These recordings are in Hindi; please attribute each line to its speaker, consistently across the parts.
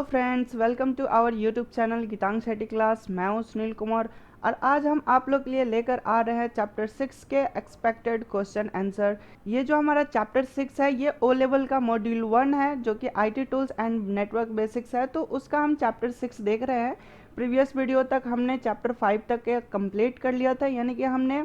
Speaker 1: Friends, welcome to our YouTube channel Geetang Shetty class. मैं हूं सुनील कुमार और आज हम आप लोग के लिए लेकर आ रहे हैं चैप्टर 6 के एक्सपेक्टेड क्वेश्चन आंसर। ये जो हमारा चैप्टर 6 है ये ओ लेवल का मॉड्यूल 1 है जो कि IT tools and network basics है, तो उसका हम चैप्टर 6 देख रहे हैं। प्रीवियस वीडियो तक हमने चैप्टर 5 तक के कंप्लीट कर लिया था, यानी कि हमने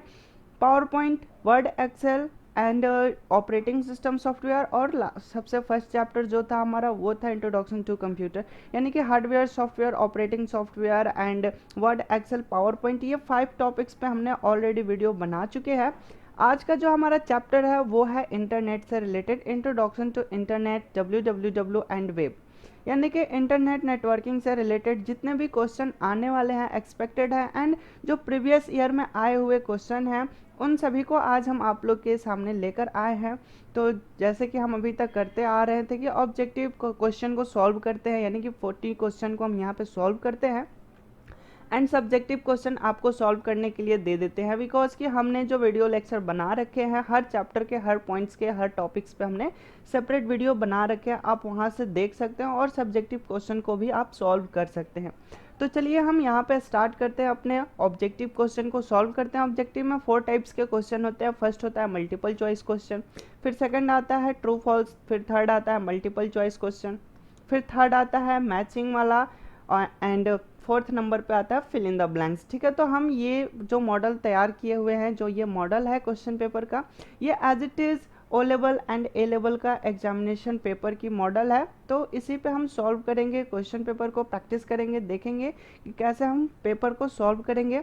Speaker 1: PowerPoint, Word, Excel and operating system software और सबसे फर्स्ट चैप्टर जो था हमारा वो था इंट्रोडक्शन टू कंप्यूटर, यानी कि hardware software, operating software and Word, Excel, PowerPoint. ये 5 टॉपिक्स पे हमने ऑलरेडी वीडियो बना चुके हैं। आज का जो हमारा चैप्टर है वो है इंटरनेट से related, introduction to internet, W and web, यानी कि इंटरनेट नेटवर्किंग से रिलेटेड जितने भी क्वेश्चन आने वाले हैं एक्सपेक्टेड है एंड जो प्रीवियस ईयर में आए हुए क्वेश्चन हैं उन सभी को आज हम आप लोग के सामने लेकर आए हैं। तो जैसे कि हम अभी तक करते आ रहे थे कि ऑब्जेक्टिव क्वेश्चन को सॉल्व करते हैं, यानी कि 40 क्वेश्चन को हम यहाँ पे सॉल्व करते हैं एंड सब्जेक्टिव क्वेश्चन आपको सॉल्व करने के लिए दे देते हैं, बिकॉज कि हमने जो वीडियो लेक्चर बना रखे हैं हर चैप्टर के, हर पॉइंट्स के, हर टॉपिक्स पे हमने सेपरेट वीडियो बना रखे हैं। आप वहाँ से देख सकते हैं और सब्जेक्टिव क्वेश्चन को भी आप सॉल्व कर सकते हैं। तो चलिए हम यहाँ पे स्टार्ट करते हैं, अपने ऑब्जेक्टिव क्वेश्चन को सॉल्व करते हैं। ऑब्जेक्टिव में 4 टाइप्स के क्वेश्चन होते हैं। फर्स्ट होता है मल्टीपल चॉइस क्वेश्चन, फिर सेकंड आता है ट्रू फॉल्स, फिर थर्ड आता है मल्टीपल चॉइस क्वेश्चन, फिर थर्ड आता है मैचिंग वाला एंड फोर्थ नंबर पे आता है फिल इन द ब्लैंक्स। ठीक है, तो हम ये जो मॉडल तैयार किए हुए हैं, जो ये मॉडल है क्वेश्चन पेपर का, ये as it is O level and A level का एग्जामिनेशन पेपर की मॉडल है। तो इसी पे हम सॉल्व करेंगे, क्वेश्चन पेपर को प्रैक्टिस करेंगे, देखेंगे कि कैसे हम पेपर को सॉल्व करेंगे।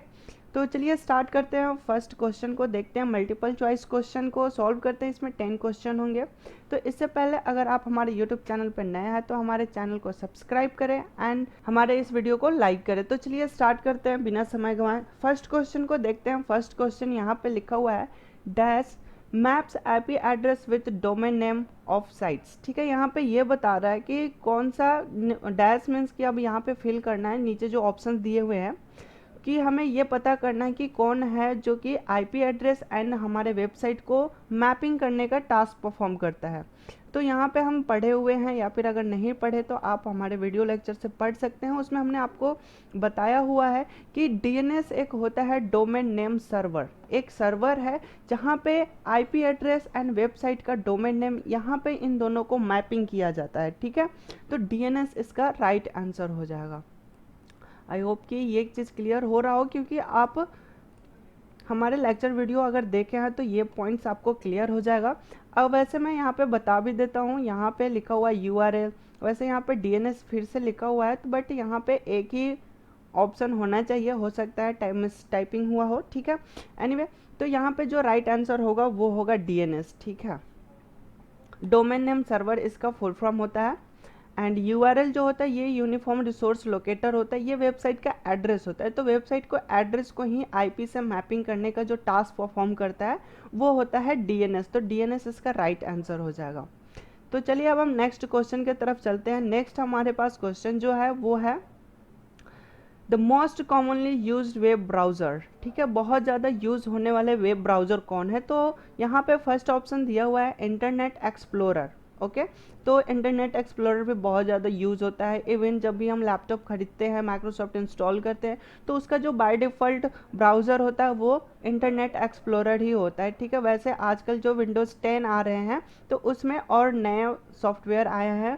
Speaker 1: तो चलिए स्टार्ट करते हैं। फर्स्ट क्वेश्चन को देखते हैं, मल्टीपल चॉइस क्वेश्चन को सॉल्व करते हैं। इसमें 10 क्वेश्चन होंगे। तो इससे पहले अगर आप हमारे यूट्यूब चैनल पर नए हैं तो हमारे चैनल को सब्सक्राइब करें एंड हमारे इस वीडियो को लाइक करें। तो चलिए स्टार्ट करते हैं बिना समय गंवाए। फर्स्ट क्वेश्चन को देखते हैं। फर्स्ट क्वेश्चन यहाँ पे लिखा हुआ है dash maps IP address with domain name of sites. ठीक है, यहाँ पे ये बता रहा है कि कौन सा डैश मीन्स कि अब यहाँ पे फिल करना है, नीचे जो ऑप्शन दिए हुए हैं कि हमें ये पता करना है कि कौन है जो कि आईपी एड्रेस एंड हमारे वेबसाइट को मैपिंग करने का टास्क परफॉर्म करता है। तो यहाँ पे हम पढ़े हुए हैं, या फिर अगर नहीं पढ़े तो आप हमारे वीडियो लेक्चर से पढ़ सकते हैं। उसमें हमने आपको बताया हुआ है कि डीएनएस एक होता है डोमेन नेम सर्वर, एक सर्वर है जहाँ पे आईपी एड्रेस एंड वेबसाइट का डोमेन नेम, यहाँ पे इन दोनों को मैपिंग किया जाता है। ठीक है, तो डीएनएस इसका राइट आंसर हो जाएगा। आई होप कि ये चीज़ क्लियर हो रहा हो, क्योंकि आप हमारे लेक्चर वीडियो अगर देखे हैं तो ये पॉइंट्स आपको क्लियर हो जाएगा। अब वैसे मैं यहाँ पे बता भी देता हूँ, यहाँ पे लिखा हुआ है यूआरएल, वैसे यहाँ पे डीएनएस फिर से लिखा हुआ है, तो बट यहाँ पे एक ही ऑप्शन होना चाहिए, हो सकता है टाइपिंग हुआ हो। ठीक है, एनीवे तो यहाँ पे जो राइट आंसर होगा वो होगा डीएनएस। ठीक है, डोमेन नेम सर्वर इसका फुल फॉर्म होता है एंड यूआरएल जो होता है ये यूनिफॉर्म रिसोर्स लोकेटर होता है, ये वेबसाइट का एड्रेस होता है। तो वेबसाइट को एड्रेस को ही आईपी से मैपिंग करने का जो टास्क परफॉर्म करता है वो होता है डीएनएस। तो डीएनएस इसका राइट आंसर हो जाएगा। तो चलिए अब हम नेक्स्ट क्वेश्चन की तरफ चलते हैं। नेक्स्ट हमारे पास क्वेश्चन जो है वो है the most commonly use web browser. ठीक है, बहुत ज़्यादा यूज़ होने वाले वेब ब्राउज़र कौन है? तो यहाँ पे फर्स्ट ऑप्शन दिया हुआ है इंटरनेट एक्सप्लोरर। ओके, तो इंटरनेट एक्सप्लोरर भी बहुत ज़्यादा यूज़ होता है। इवन जब भी हम लैपटॉप खरीदते हैं, माइक्रोसॉफ्ट इंस्टॉल करते हैं, तो उसका जो बाय डिफ़ॉल्ट ब्राउज़र होता है वो इंटरनेट एक्सप्लोरर ही होता है। ठीक है, वैसे आजकल जो विंडोज़ 10 आ रहे हैं तो उसमें और नए सॉफ्टवेयर आए हैं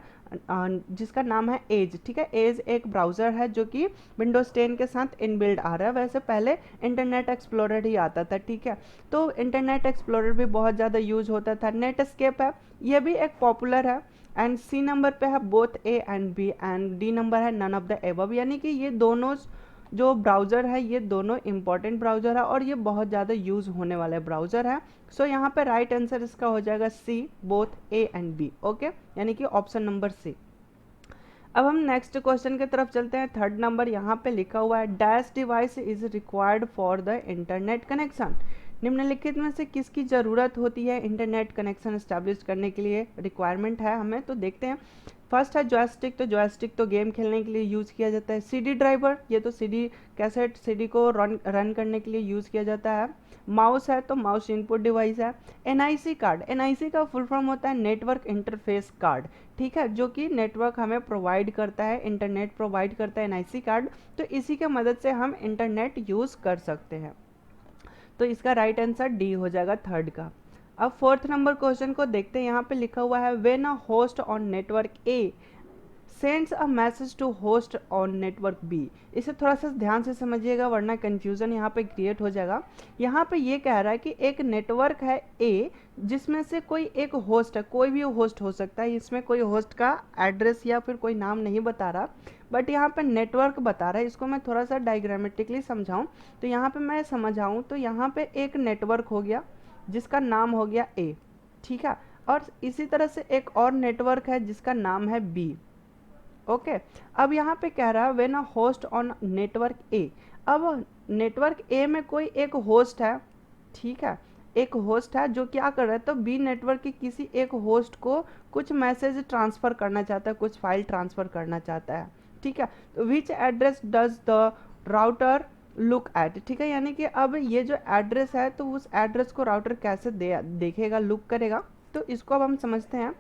Speaker 1: जिसका नाम है एज। ठीक है, एज एक ब्राउज़र है जो कि विंडोज़ 10 के साथ इनबिल्ड आ रहा है। वैसे पहले इंटरनेट एक्सप्लोरर ही आता था। ठीक है, तो इंटरनेट एक्सप्लोरर भी बहुत ज़्यादा यूज़ होता था। नेटस्केप है, ये भी एक पॉपुलर है एंड सी नंबर पे है both A and B and D number है नन ऑफ द एबव, यानी कि ये दोनों जो ब्राउज़र है ये दोनों इंपॉर्टेंट ब्राउज़र है और ये बहुत ज़्यादा यूज़ होने वाले ब्राउज़र है। सो यहाँ पे राइट आंसर इसका हो जाएगा C, both A and B. Okay, यानी कि ऑप्शन नंबर सी। अब हम नेक्स्ट क्वेश्चन की तरफ चलते हैं। थर्ड नंबर यहाँ पे लिखा हुआ है dash device is required for the internet connection. निम्नलिखित में से किसकी ज़रूरत होती है इंटरनेट कनेक्शन एस्टैब्लिश करने के लिए, रिक्वायरमेंट है हमें, तो देखते हैं। फर्स्ट है जॉयस्टिक तो गेम खेलने के लिए यूज़ किया जाता है। सीडी ड्राइवर, ये तो सीडी कैसेट सीडी को रन करने के लिए यूज़ किया जाता है। माउस है तो माउस इनपुट डिवाइस है। एनआईसी कार्ड, एनआईसी का फुल फॉर्म होता है नेटवर्क इंटरफेस कार्ड, ठीक है, जो कि नेटवर्क हमें प्रोवाइड करता है, इंटरनेट प्रोवाइड करता है एनआईसी कार्ड, तो इसी के मदद से हम इंटरनेट यूज़ कर सकते हैं। तो इसका राइट आंसर डी हो जाएगा थर्ड का। अब फोर्थ नंबर क्वेश्चन को देखते हैं। यहाँ पे लिखा हुआ है when a host on network A sends a message to host on network B. इसे थोड़ा सा ध्यान से समझिएगा वरना कंफ्यूजन यहाँ पे क्रिएट हो जाएगा। यहाँ पे ये कह रहा है कि एक नेटवर्क है ए जिसमें से कोई एक होस्ट है, कोई भी होस्ट हो सकता है, इसमें कोई होस्ट का एड्रेस या फिर कोई नाम नहीं बता रहा, बट यहाँ पे नेटवर्क बता रहा है। इसको मैं थोड़ा सा डायग्रामेटिकली समझाऊँ तो यहाँ पे मैं समझाऊँ तो यहाँ पे एक नेटवर्क हो गया जिसका नाम हो गया ए, ठीक है, और इसी तरह से एक और नेटवर्क है जिसका नाम है बी। ओके, अब यहाँ पे कह रहा है when a host on network A. अब नेटवर्क ए में कोई एक होस्ट है, ठीक है, एक होस्ट है जो क्या कर रहा है, तो बी नेटवर्क के किसी एक होस्ट को कुछ मैसेज ट्रांसफ़र करना चाहता है, कुछ फाइल ट्रांसफ़र करना चाहता है, ठीक है। तो which address does the router look at, ठीक है, यानी कि अब ये जो एड्रेस है तो उस एड्रेस को राउटर कैसे देखेगा, लुक करेगा, तो इसको अब हम समझते हैं।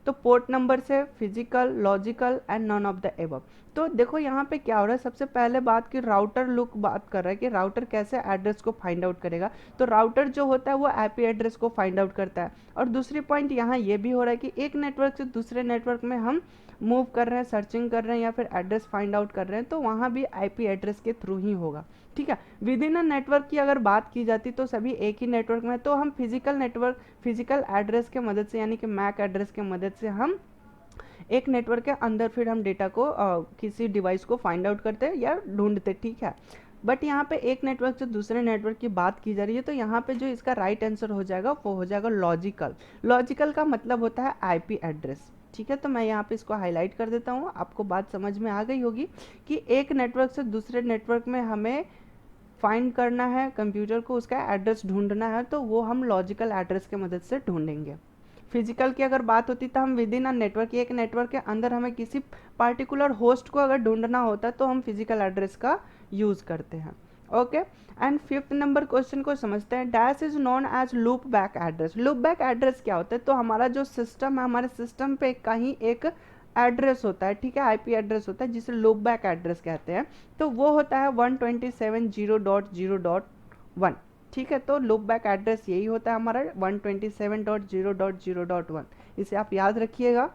Speaker 1: तो पोर्ट नंबर से physical, logical and none of the above. तो देखो यहाँ पे क्या हो रहा है, सबसे पहले बात की राउटर लुक बात कर रहा है कि राउटर कैसे एड्रेस को फाइंड आउट करेगा। तो राउटर जो होता है वो आईपी एड्रेस को फाइंड आउट करता है। और दूसरी पॉइंट यहाँ ये भी हो रहा है कि एक नेटवर्क से दूसरे नेटवर्क में हम मूव कर रहे हैं, सर्चिंग कर रहे हैं या फिर एड्रेस फाइंड आउट कर रहे हैं, तो वहाँ भी आईपी एड्रेस के थ्रू ही होगा, ठीक है। विद इन अ नेटवर्क की अगर बात की जाती तो सभी एक ही नेटवर्क में, तो हम फिजिकल नेटवर्क, फिजिकल एड्रेस के मदद से यानी कि मैक एड्रेस के मदद से हम एक नेटवर्क के अंदर फिर हम डेटा को किसी डिवाइस को फाइंड आउट करते हैं या ढूंढते, ठीक है। बट यहाँ पे एक नेटवर्क से दूसरे नेटवर्क की बात की जा रही है, तो यहाँ पे जो इसका राइट आंसर हो जाएगा वो हो जाएगा लॉजिकल। लॉजिकल का मतलब होता है आईपी एड्रेस, ठीक है। तो मैं यहाँ पे इसको हाईलाइट कर देता हूँ, आपको बात समझ में आ गई होगी कि एक नेटवर्क से दूसरे नेटवर्क में हमें फाइंड करना है कंप्यूटर को, उसका एड्रेस ढूंढना है, तो वो हम लॉजिकल एड्रेस के मदद से ढूंढेंगे। फिजिकल की अगर बात होती तो हम विद इन अ नेटवर्क, एक नेटवर्क के अंदर हमें किसी पार्टिकुलर होस्ट को अगर ढूंढना होता है तो हम फिजिकल एड्रेस का यूज़ करते हैं। Okay, and fifth number question को समझते हैं। Dash is known as loop back address. Loop back address क्या होता है, तो हमारा जो सिस्टम है, हमारे सिस्टम पे कहीं एक एड्रेस होता है, ठीक है, आईपी एड्रेस होता है जिसे लूप बैक एड्रेस कहते हैं। तो वो होता है 127.0.0.1, ठीक है। तो लूप बैक एड्रेस यही होता है हमारा 127.0.0.1, इसे आप याद रखिएगा।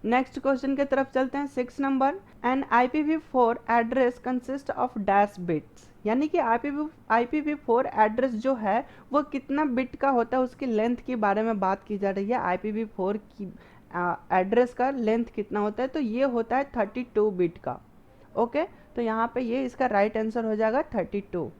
Speaker 1: नेक्स्ट क्वेश्चन की तरफ चलते हैं, 6 number. An IPv4 address consist of dash bits, यानी कि IPv4 एड्रेस जो है वो कितना बिट का होता है, उसकी लेंथ के बारे में बात की जा रही है। IPv4 की एड्रेस का लेंथ कितना होता है, तो ये होता है 32 बिट का। ओके, तो यहाँ पे ये इसका राइट आंसर हो जाएगा 32।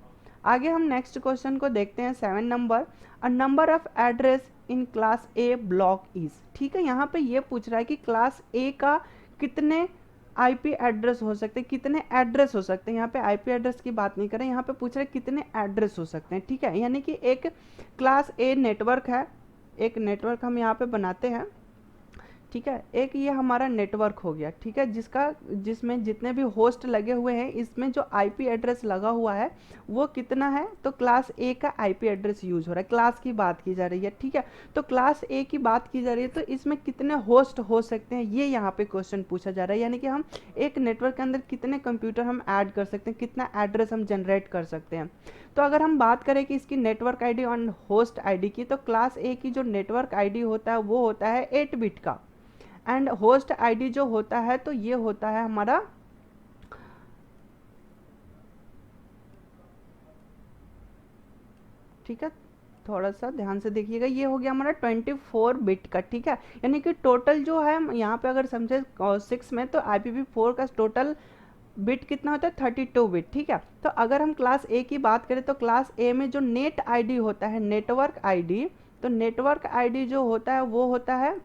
Speaker 1: आगे हम नेक्स्ट क्वेश्चन को देखते हैं, 7 number. A number of address in class A block is, ठीक है। यहाँ पे ये पूछ रहा है कि क्लास ए का कितने आईपी एड्रेस हो सकते हैं, कितने एड्रेस हो सकते हैं। यहाँ पे आईपी एड्रेस की बात नहीं करें, यहाँ पे पूछ रहे हैं कितने एड्रेस हो सकते हैं, ठीक है। यानी कि एक क्लास ए नेटवर्क है, एक नेटवर्क हम यहाँ पे बनाते हैं, ठीक है। एक ये हमारा नेटवर्क हो गया, ठीक है, जिसमें जितने भी होस्ट लगे हुए हैं, इसमें जो आईपी एड्रेस लगा हुआ है वो कितना है, तो क्लास ए का आईपी एड्रेस यूज हो रहा है, क्लास की बात की जा रही है, ठीक है। तो क्लास ए की बात की जा रही है, तो इसमें कितने होस्ट हो सकते हैं ये यहाँ पे क्वेश्चन पूछा जा रहा है। यानी कि हम एक नेटवर्क के अंदर कितने कंप्यूटर हम ऐड कर सकते हैं, कितना एड्रेस हम जनरेट कर सकते हैं। तो अगर हम बात करें कि इसकी नेटवर्क आईडी और होस्ट आईडी की, तो क्लास ए की जो नेटवर्क आईडी होता है वो होता है 8 बिट का, एंड होस्ट आईडी जो होता है तो ये होता है हमारा, ठीक है, थोड़ा सा ध्यान से देखिएगा, ये हो गया हमारा 24 बिट का, ठीक है। यानी कि टोटल जो है यहाँ पे अगर समझे 6 में, तो IPv4 का टोटल बिट कितना होता है 32 बिट, ठीक है। तो अगर हम क्लास ए की बात करें तो क्लास ए में जो नेट आईडी होता है, नेटवर्क आईडी, तो नेटवर्क आईडी जो होता है वो होता है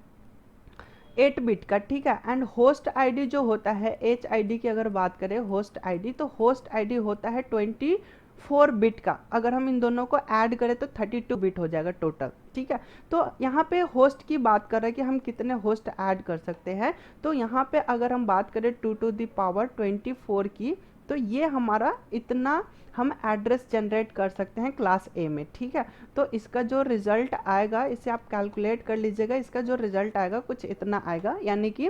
Speaker 1: 8 बिट का, ठीक है। एंड होस्ट आईडी जो होता है, HID की अगर बात करें होस्ट आईडी, तो होस्ट आईडी होता है 24 4 बिट का, अगर हम इन दोनों को ऐड करें तो 32 बिट हो जाएगा टोटल, ठीक है। तो यहाँ पे होस्ट की बात कर रहे हैं कि हम कितने होस्ट ऐड कर सकते हैं। तो यहाँ पे अगर हम बात करें 2 टू द पावर 24 की, तो ये हमारा इतना हम एड्रेस जनरेट कर सकते हैं क्लास ए में, ठीक है। तो इसका जो रिजल्ट आएगा, इसे आप कैलकुलेट कर लीजिएगा, इसका जो रिजल्ट आएगा कुछ इतना आएगा, यानी कि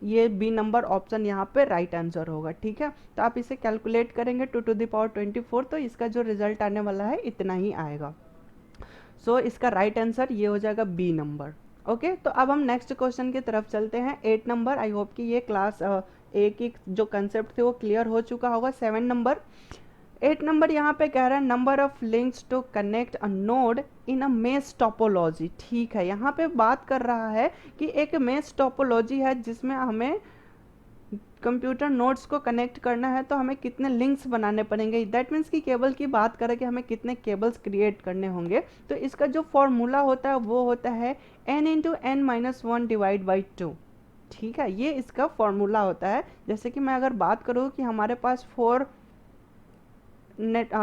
Speaker 1: ये बी नंबर ऑप्शन यहाँ पे राइट आंसर होगा, ठीक है। तो आप इसे कैलकुलेट करेंगे 2 टू द पावर 24, तो इसका जो रिजल्ट आने वाला है इतना ही आएगा। सो इसका राइट आंसर ये हो जाएगा बी नंबर। ओके, तो अब हम नेक्स्ट क्वेश्चन की तरफ चलते हैं। 8 नंबर, आई होप कि ये क्लास ए की जो कंसेप्ट थे वो क्लियर हो चुका होगा। 7 नंबर, 8 नंबर यहाँ पे कह रहा है number of links to connect a node in a mesh topology, ठीक है। यहाँ पे बात कर रहा है कि एक मेश टोपोलॉजी है जिसमें हमें कंप्यूटर नोड्स को कनेक्ट करना है, तो हमें कितने लिंक्स बनाने पड़ेंगे। दैट मीन्स कि केबल की बात करें कि हमें कितने केबल्स क्रिएट करने होंगे। तो इसका जो फॉर्मूला होता है वो होता है n into n minus one divide by two, ठीक है। ये इसका फॉर्मूला होता है। जैसे कि मैं अगर बात करूँ कि हमारे पास 4 नेट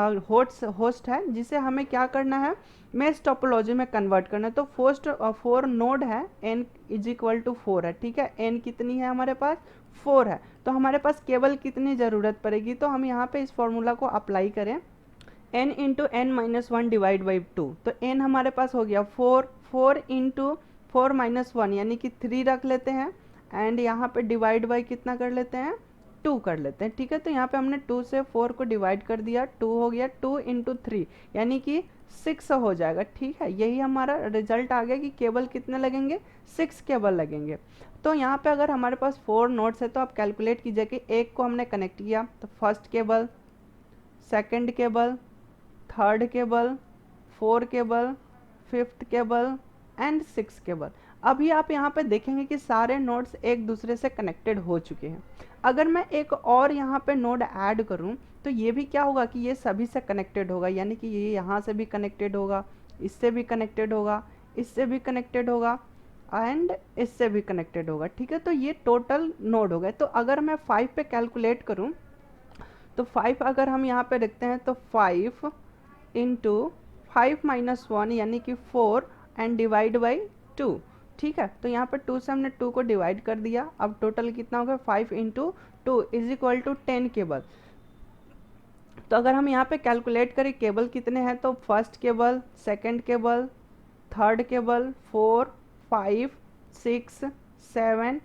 Speaker 1: होस्ट है, जिसे हमें क्या करना है, मेश टोपोलॉजी में कन्वर्ट करना है। तो फर्स्ट 4 नोड है, n इज इक्वल टू 4 है, ठीक है। n कितनी है हमारे पास, 4 है। तो हमारे पास केवल कितनी ज़रूरत पड़ेगी, तो हम यहाँ पे इस फॉर्मूला को अप्लाई करें, n into n minus one divide by two. तो n हमारे पास हो गया 4, 4 इंटू 4 माइनस वन यानी कि 3 रख लेते हैं, एंड यहाँ पे डिवाइड बाई कितना कर लेते हैं, 2 कर लेते हैं, ठीक है। तो यहाँ पे हमने 2 से 4 को डिवाइड कर दिया, 2 हो गया, 2 इंटू 3 यानी कि 6 हो जाएगा, ठीक है। यही हमारा रिजल्ट आ गया कि केबल कितने लगेंगे, 6 केबल लगेंगे। तो यहाँ पे अगर हमारे पास 4 नोड्स है तो आप कैलकुलेट कीजिए कि एक को हमने कनेक्ट किया तो first cable, second cable, third cable, 4 cable, fifth cable and 6 cable. अभी आप यहाँ पे देखेंगे कि सारे नोड्स एक दूसरे से कनेक्टेड हो चुके हैं। अगर मैं एक और यहाँ पे नोड ऐड करूँ तो ये भी क्या होगा कि ये सभी से कनेक्टेड होगा, यानी कि ये यहाँ से भी कनेक्टेड होगा, इससे भी कनेक्टेड होगा, इससे भी कनेक्टेड होगा एंड इससे भी कनेक्टेड होगा, ठीक है। तो ये टोटल नोड हो गए। तो अगर मैं 5 पे कैलकुलेट करूँ तो 5 अगर हम यहाँ पे रखते हैं तो 5 इंटू 5 माइनस वन यानी कि 4 एंड डिवाइड बाई 2, ठीक है। तो यहाँ पर 2 से हमने 2 को डिवाइड कर दिया। अब टोटल कितना होगा, 5 into 2 is equal to 10 cable. तो अगर हम यहाँ पे कैलकुलेट करें केबल कितने हैं, तो first cable, second cable, third cable, 4, 5, 6, 7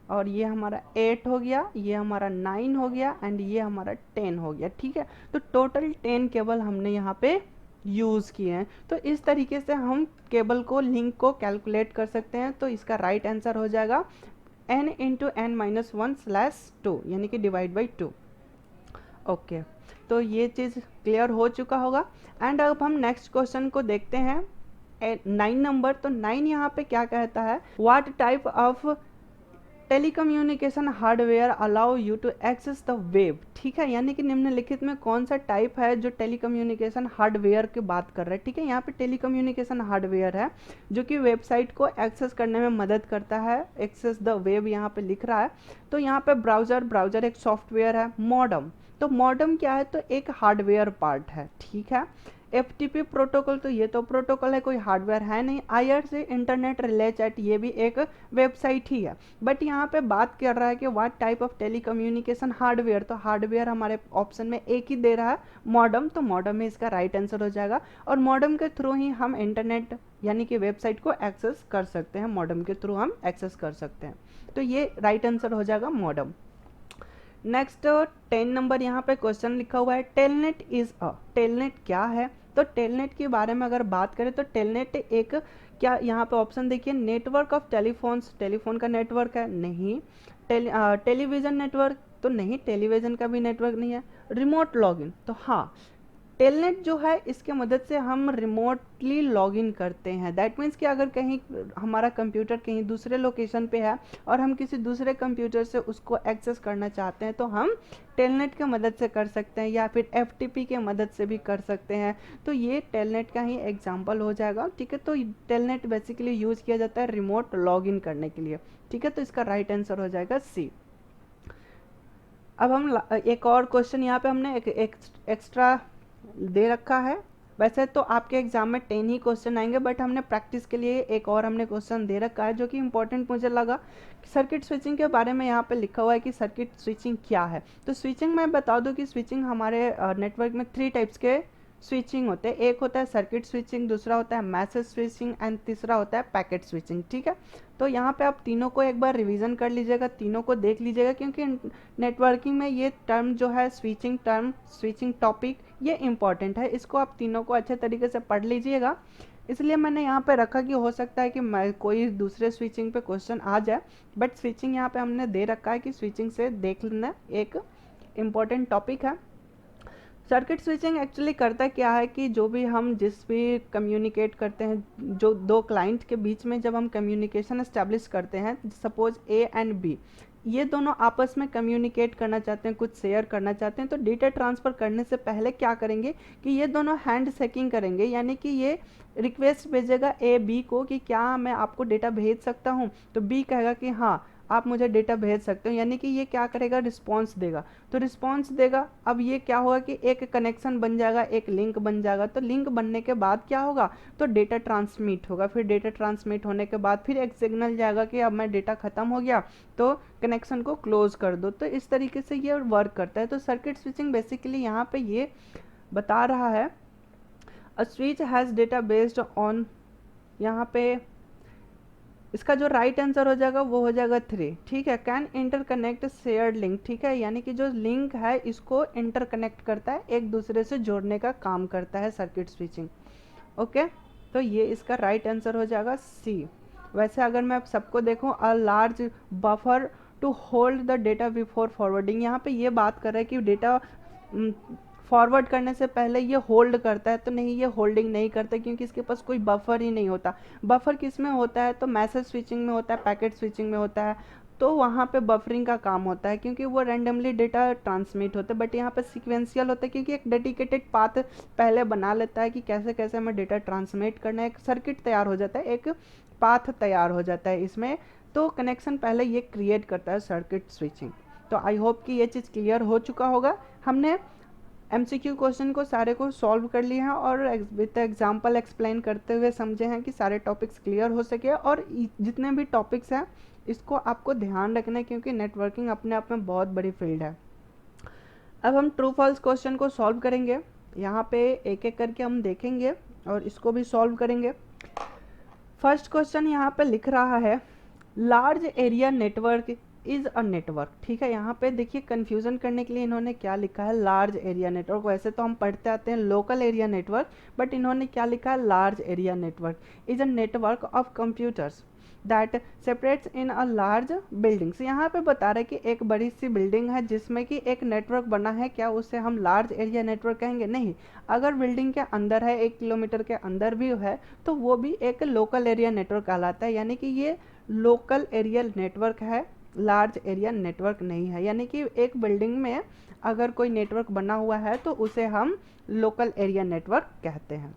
Speaker 1: और ये हमारा 8 हो गया, ये हमारा 9 हो गया एंड ये हमारा 10 हो गया, ठीक है। तो टोटल 10 केबल हमने यहाँ पे यूज़ किए हैं। तो इस तरीके से हम केबल को, लिंक को कैलकुलेट कर सकते हैं। तो इसका राइट आंसर हो जाएगा n into n minus one slash two यानी कि डिवाइड बाई 2। ओके, तो ये चीज़ क्लियर हो चुका होगा। एंड अब हम नेक्स्ट क्वेश्चन को देखते हैं 9 नंबर। तो 9 यहाँ पे क्या कहता है, what type of telecommunication hardware allow you to access the web, ठीक है। यानी कि निम्नलिखित में कौन सा टाइप है जो टेलीकम्युनिकेशन हार्डवेयर की बात कर रहा है, ठीक है। यहाँ पे टेलीकम्युनिकेशन हार्डवेयर है जो कि वेबसाइट को एक्सेस करने में मदद करता है, एक्सेस द वेब यहाँ पे लिख रहा है। तो यहाँ पे ब्राउज़र एक सॉफ्टवेयर है। मॉडम, तो मॉडम क्या है, तो एक हार्डवेयर पार्ट है, ठीक है। FTP प्रोटोकॉल, तो ये तो प्रोटोकॉल है, कोई हार्डवेयर है नहीं। IRC इंटरनेट रिले चैट, ये भी एक वेबसाइट ही है। बट यहाँ पे बात कर रहा है कि what type of telecommunication hardware, तो हार्डवेयर हमारे ऑप्शन में एक ही दे रहा है, मॉडम। तो मॉडम में इसका राइट आंसर हो जाएगा। और मॉडम के थ्रू ही हम इंटरनेट यानी कि वेबसाइट को एक्सेस कर सकते हैं, मॉडम के थ्रू हम एक्सेस कर सकते हैं। तो ये राइट आंसर हो जाएगा मॉडम। नेक्स्ट 10 नंबर यहाँ पे क्वेश्चन लिखा हुआ है, टेलनेट इज अ, टेलनेट क्या है। तो टेलनेट के बारे में अगर बात करें तो टेलनेट एक, क्या यहाँ पे ऑप्शन देखिए, नेटवर्क ऑफ टेलीफोन्स, टेलीफोन का नेटवर्क है, नहीं। टेलीविजन नेटवर्क, तो नहीं, टेलीविजन का भी नेटवर्क नहीं है। रिमोट लॉगिन, तो हाँ, टेलनेट जो है इसके मदद से हम रिमोटली लॉगिन करते हैं। दैट मीन्स कि अगर कहीं हमारा कंप्यूटर कहीं दूसरे लोकेशन पे है और हम किसी दूसरे कंप्यूटर से उसको एक्सेस करना चाहते हैं तो हम टेलनेट की मदद से कर सकते हैं, या फिर FTP के मदद से भी कर सकते हैं। तो ये टेलनेट का ही एग्जाम्पल हो जाएगा, ठीक है। तो टेलनेट बेसिकली यूज़ किया जाता है रिमोट लॉगिन करने के लिए, ठीक है। तो इसका राइट आंसर हो जाएगा C। अब हम एक और क्वेश्चन यहाँ पे हमने एक एक्स्ट्रा दे रखा है। वैसे तो आपके एग्जाम में 10 ही क्वेश्चन आएंगे, बट हमने प्रैक्टिस के लिए एक और हमने क्वेश्चन दे रखा है जो कि इंपॉर्टेंट मुझे लगा। सर्किट स्विचिंग के बारे में यहाँ पे लिखा हुआ है कि सर्किट स्विचिंग क्या है। तो स्विचिंग मैं बता दूं कि स्विचिंग हमारे नेटवर्क में 3 टाइप्स के स्विचिंग होते हैं। एक होता है सर्किट स्विचिंग, दूसरा होता है मैसेज स्विचिंग एंड तीसरा होता है पैकेट स्विचिंग। ठीक है, तो यहाँ पे आप तीनों को एक बार रिवीजन कर लीजिएगा, तीनों को देख लीजिएगा, क्योंकि नेटवर्किंग में ये टर्म जो है स्विचिंग टर्म, स्विचिंग टॉपिक, ये इंपॉर्टेंट है। इसको आप तीनों को अच्छे तरीके से पढ़ लीजिएगा। इसलिए मैंने यहाँ पे रखा कि हो सकता है कि मैं कोई दूसरे स्विचिंग पे क्वेश्चन आ जाए, बट स्विचिंग यहाँ पे हमने दे रखा है कि स्विचिंग से देख लेना, एक इम्पॉर्टेंट टॉपिक है। सर्किट स्विचिंग एक्चुअली करता क्या है कि जो भी हम जिस भी कम्युनिकेट करते हैं, जो दो क्लाइंट के बीच में जब हम कम्युनिकेशन एस्टेब्लिश करते हैं, सपोज ए एंड बी, ये दोनों आपस में कम्युनिकेट करना चाहते हैं, कुछ शेयर करना चाहते हैं, तो डेटा ट्रांसफ़र करने से पहले क्या करेंगे कि ये दोनों हैंड शेकिंग करेंगे, यानी कि ये रिक्वेस्ट भेजेगा ए बी को कि क्या मैं आपको डेटा भेज सकता हूँ, तो बी कहेगा कि हाँ आप मुझे डेटा भेज सकते हो, यानी कि ये क्या करेगा, रिस्पॉन्स देगा। तो रिस्पॉन्स देगा, अब ये क्या होगा कि एक कनेक्शन बन जाएगा, एक लिंक बन जाएगा। तो लिंक बनने के बाद क्या होगा, तो डेटा ट्रांसमिट होगा। फिर डेटा ट्रांसमिट होने के बाद फिर एक सिग्नल जाएगा कि अब मैं डेटा ख़त्म हो गया, तो कनेक्शन को क्लोज कर दो। तो इस तरीके से ये वर्क करता है। तो सर्किट स्विचिंग बेसिकली यहाँ पे ये बता रहा है, a switch has data based on, यहाँ पे इसका जो राइट आंसर हो जाएगा वो हो जाएगा 3। ठीक है, कैन इंटरकनेक्ट शेयर्ड लिंक। ठीक है, यानी कि जो लिंक है इसको इंटरकनेक्ट करता है, एक दूसरे से जोड़ने का काम करता है सर्किट स्विचिंग। ओके, तो ये इसका राइट आंसर हो जाएगा सी। वैसे अगर मैं सबको देखूं, a large buffer to hold the data before forwarding, यहाँ पे ये बात कर रहा है कि डेटा फॉरवर्ड करने से पहले ये होल्ड करता है, तो नहीं, ये होल्डिंग नहीं करता क्योंकि इसके पास कोई बफर ही नहीं होता। बफर किस में होता है, तो मैसेज स्विचिंग में होता है, पैकेट स्विचिंग में होता है। तो वहाँ पे बफरिंग का काम होता है क्योंकि वो रैंडमली डेटा ट्रांसमिट होता है, बट यहाँ पे सीक्वेंशियल होता है क्योंकि एक डेडिकेटेड पाथ पहले बना लेता है कि कैसे कैसे हमें डेटा ट्रांसमिट करना है। एक सर्किट तैयार हो जाता है, एक पाथ तैयार हो जाता है इसमें। तो कनेक्शन पहले ये क्रिएट करता है सर्किट स्विचिंग। तो आई होप कि ये चीज़ क्लियर हो चुका होगा। हमने एमसीक्यू क्वेश्चन को सारे को सॉल्व कर लिए हैं और विद एग्जांपल एक्सप्लेन करते हुए समझे हैं कि सारे टॉपिक्स क्लियर हो सके। और जितने भी टॉपिक्स हैं इसको आपको ध्यान रखना है क्योंकि नेटवर्किंग अपने आप में बहुत बड़ी फील्ड है। अब हम ट्रू फॉल्स क्वेश्चन को सॉल्व करेंगे। यहाँ पे एक एक करके हम देखेंगे और इसको भी सॉल्व करेंगे। फर्स्ट क्वेश्चन यहाँ पे लिख रहा है, large area network is a network. ठीक है, यहाँ पे देखिए कंफ्यूजन करने के लिए इन्होंने क्या लिखा है, लार्ज एरिया नेटवर्क। वैसे तो हम पढ़ते आते हैं लोकल एरिया नेटवर्क, बट इन्होंने क्या लिखा है, large area network is a network of computers that separates in a large buildings. यहाँ पे बता रहे कि एक बड़ी सी बिल्डिंग है जिसमें कि एक नेटवर्क बना है, क्या उसे हम लार्ज एरिया नेटवर्क कहेंगे? नहीं। अगर बिल्डिंग के अंदर है, 1 किलोमीटर के अंदर भी है, तो वो भी एक लोकल एरिया नेटवर्क कहलाता है। यानी कि ये लोकल एरिया नेटवर्क है, लार्ज एरिया नेटवर्क नहीं है। यानी कि एक बिल्डिंग में अगर कोई नेटवर्क बना हुआ है तो उसे हम लोकल एरिया नेटवर्क कहते हैं।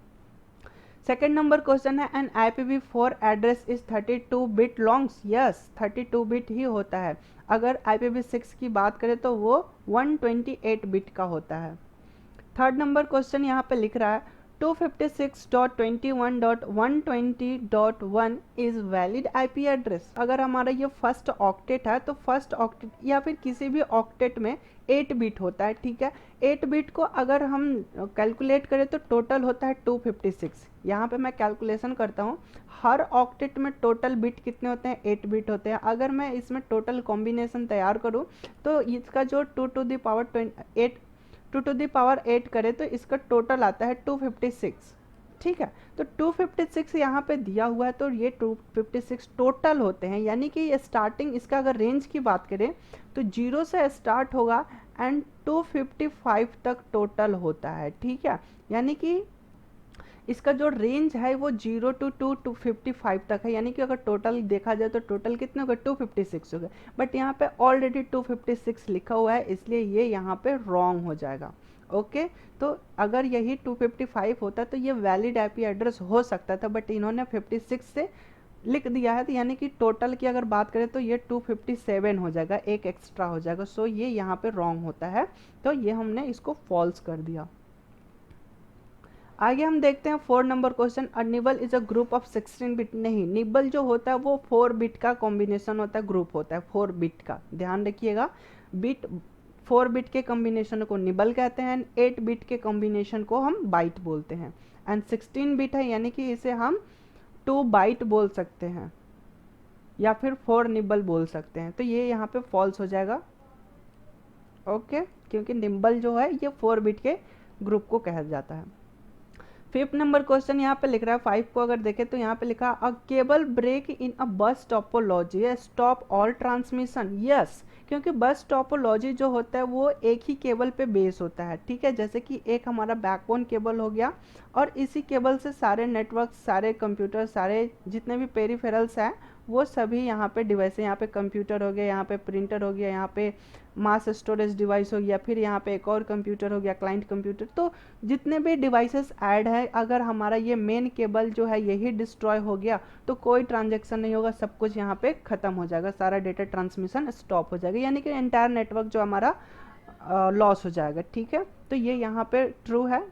Speaker 1: सेकेंड नंबर क्वेश्चन है, an IPv4 address is 32 bit longs. Yes, 32 bit ही होता है। अगर IPv6 की बात करें तो वो 128 बिट का होता है। थर्ड नंबर क्वेश्चन यहाँ पे लिख रहा है, 256.21.120.1 इज वैलिड IP एड्रेस। अगर हमारा ये फर्स्ट ऑक्टेट है तो फर्स्ट ऑक्टेट या फिर किसी भी ऑक्टेट में 8 बिट होता है। ठीक है, 8 बिट को अगर हम कैलकुलेट करें तो टोटल होता है 256। यहाँ पे मैं कैलकुलेशन करता हूँ, हर ऑक्टेट में टोटल बिट कितने होते हैं, 8 बिट होते हैं। अगर मैं इसमें टोटल कॉम्बिनेशन तैयार करूँ तो इसका जो 2 टू द पावर 8 करे तो इसका टोटल आता है 256। ठीक है, तो 256 यहाँ पे दिया हुआ है, तो ये 256 टोटल होते हैं। यानी कि ये स्टार्टिंग, इसका अगर रेंज की बात करें तो 0 से स्टार्ट होगा एंड 255 तक टोटल होता है। ठीक है, यानी कि इसका जो रेंज है वो 0 to 255 तक है। यानी कि अगर टोटल देखा जाए तो टोटल कितने हो गए, 256 हो गए। बट यहाँ पे ऑलरेडी 256 लिखा हुआ है, इसलिए ये यहाँ पे रॉन्ग हो जाएगा। ओके, तो अगर यही 255 होता तो ये वैलिड IP एड्रेस हो सकता था, बट इन्होंने 56 से लिख दिया है, तो यानी कि टोटल की अगर बात करें तो ये 257 हो जाएगा, एक एक्स्ट्रा हो जाएगा। सो ये यहाँ पे रॉन्ग होता है, तो ये हमने इसको फॉल्स कर दिया। आगे हम देखते हैं 4 number question. A nibble is a group of 16 bit. नहीं, निबल जो होता है वो 4 बिट का कॉम्बिनेशन होता है, ग्रुप होता है 4 बिट का, ध्यान रखिएगा। बिट 4 बिट के कॉम्बिनेशन को निबल कहते हैं, 8 बिट के कॉम्बिनेशन को हम बाइट बोलते हैं। एंड 16 बिट है यानी कि इसे हम 2 बाइट बोल सकते हैं या फिर 4 निबल बोल सकते हैं। तो ये यहाँ पे फॉल्स हो जाएगा, ओके, क्योंकि निम्बल जो है ये 4 बिट के ग्रुप को कहा जाता है। 5th नंबर क्वेश्चन यहाँ पे लिख रहा है, 5 को अगर देखें तो यहाँ पे लिखा a cable break in a bus topology stop all transmission. Yes, क्योंकि बस टोपोलॉजी जो होता है वो एक ही केबल पे बेस होता है, ठीक है। जैसे कि एक हमारा बैकबोन केबल हो गया और इसी केबल से सारे नेटवर्क, सारे कंप्यूटर, सारे जितने भी पेरिफेरल्स हैं वो सभी यहाँ पे डिवाइस है। यहाँ पे कंप्यूटर हो गया, यहाँ पे प्रिंटर हो गया, यहाँ पे मास स्टोरेज डिवाइस हो गया, फिर यहाँ पे एक और कंप्यूटर हो गया, क्लाइंट कंप्यूटर। तो जितने भी डिवाइसेस ऐड है, अगर हमारा ये मेन केबल जो है यही डिस्ट्रॉय हो गया तो कोई ट्रांजेक्शन नहीं होगा, सब कुछ यहाँ पे ख़त्म हो जाएगा, सारा डेटा ट्रांसमिशन स्टॉप हो जाएगा, यानी कि एंटायर नेटवर्क जो हमारा लॉस हो जाएगा, ठीक है। तो ये यहाँ पे ट्रू है।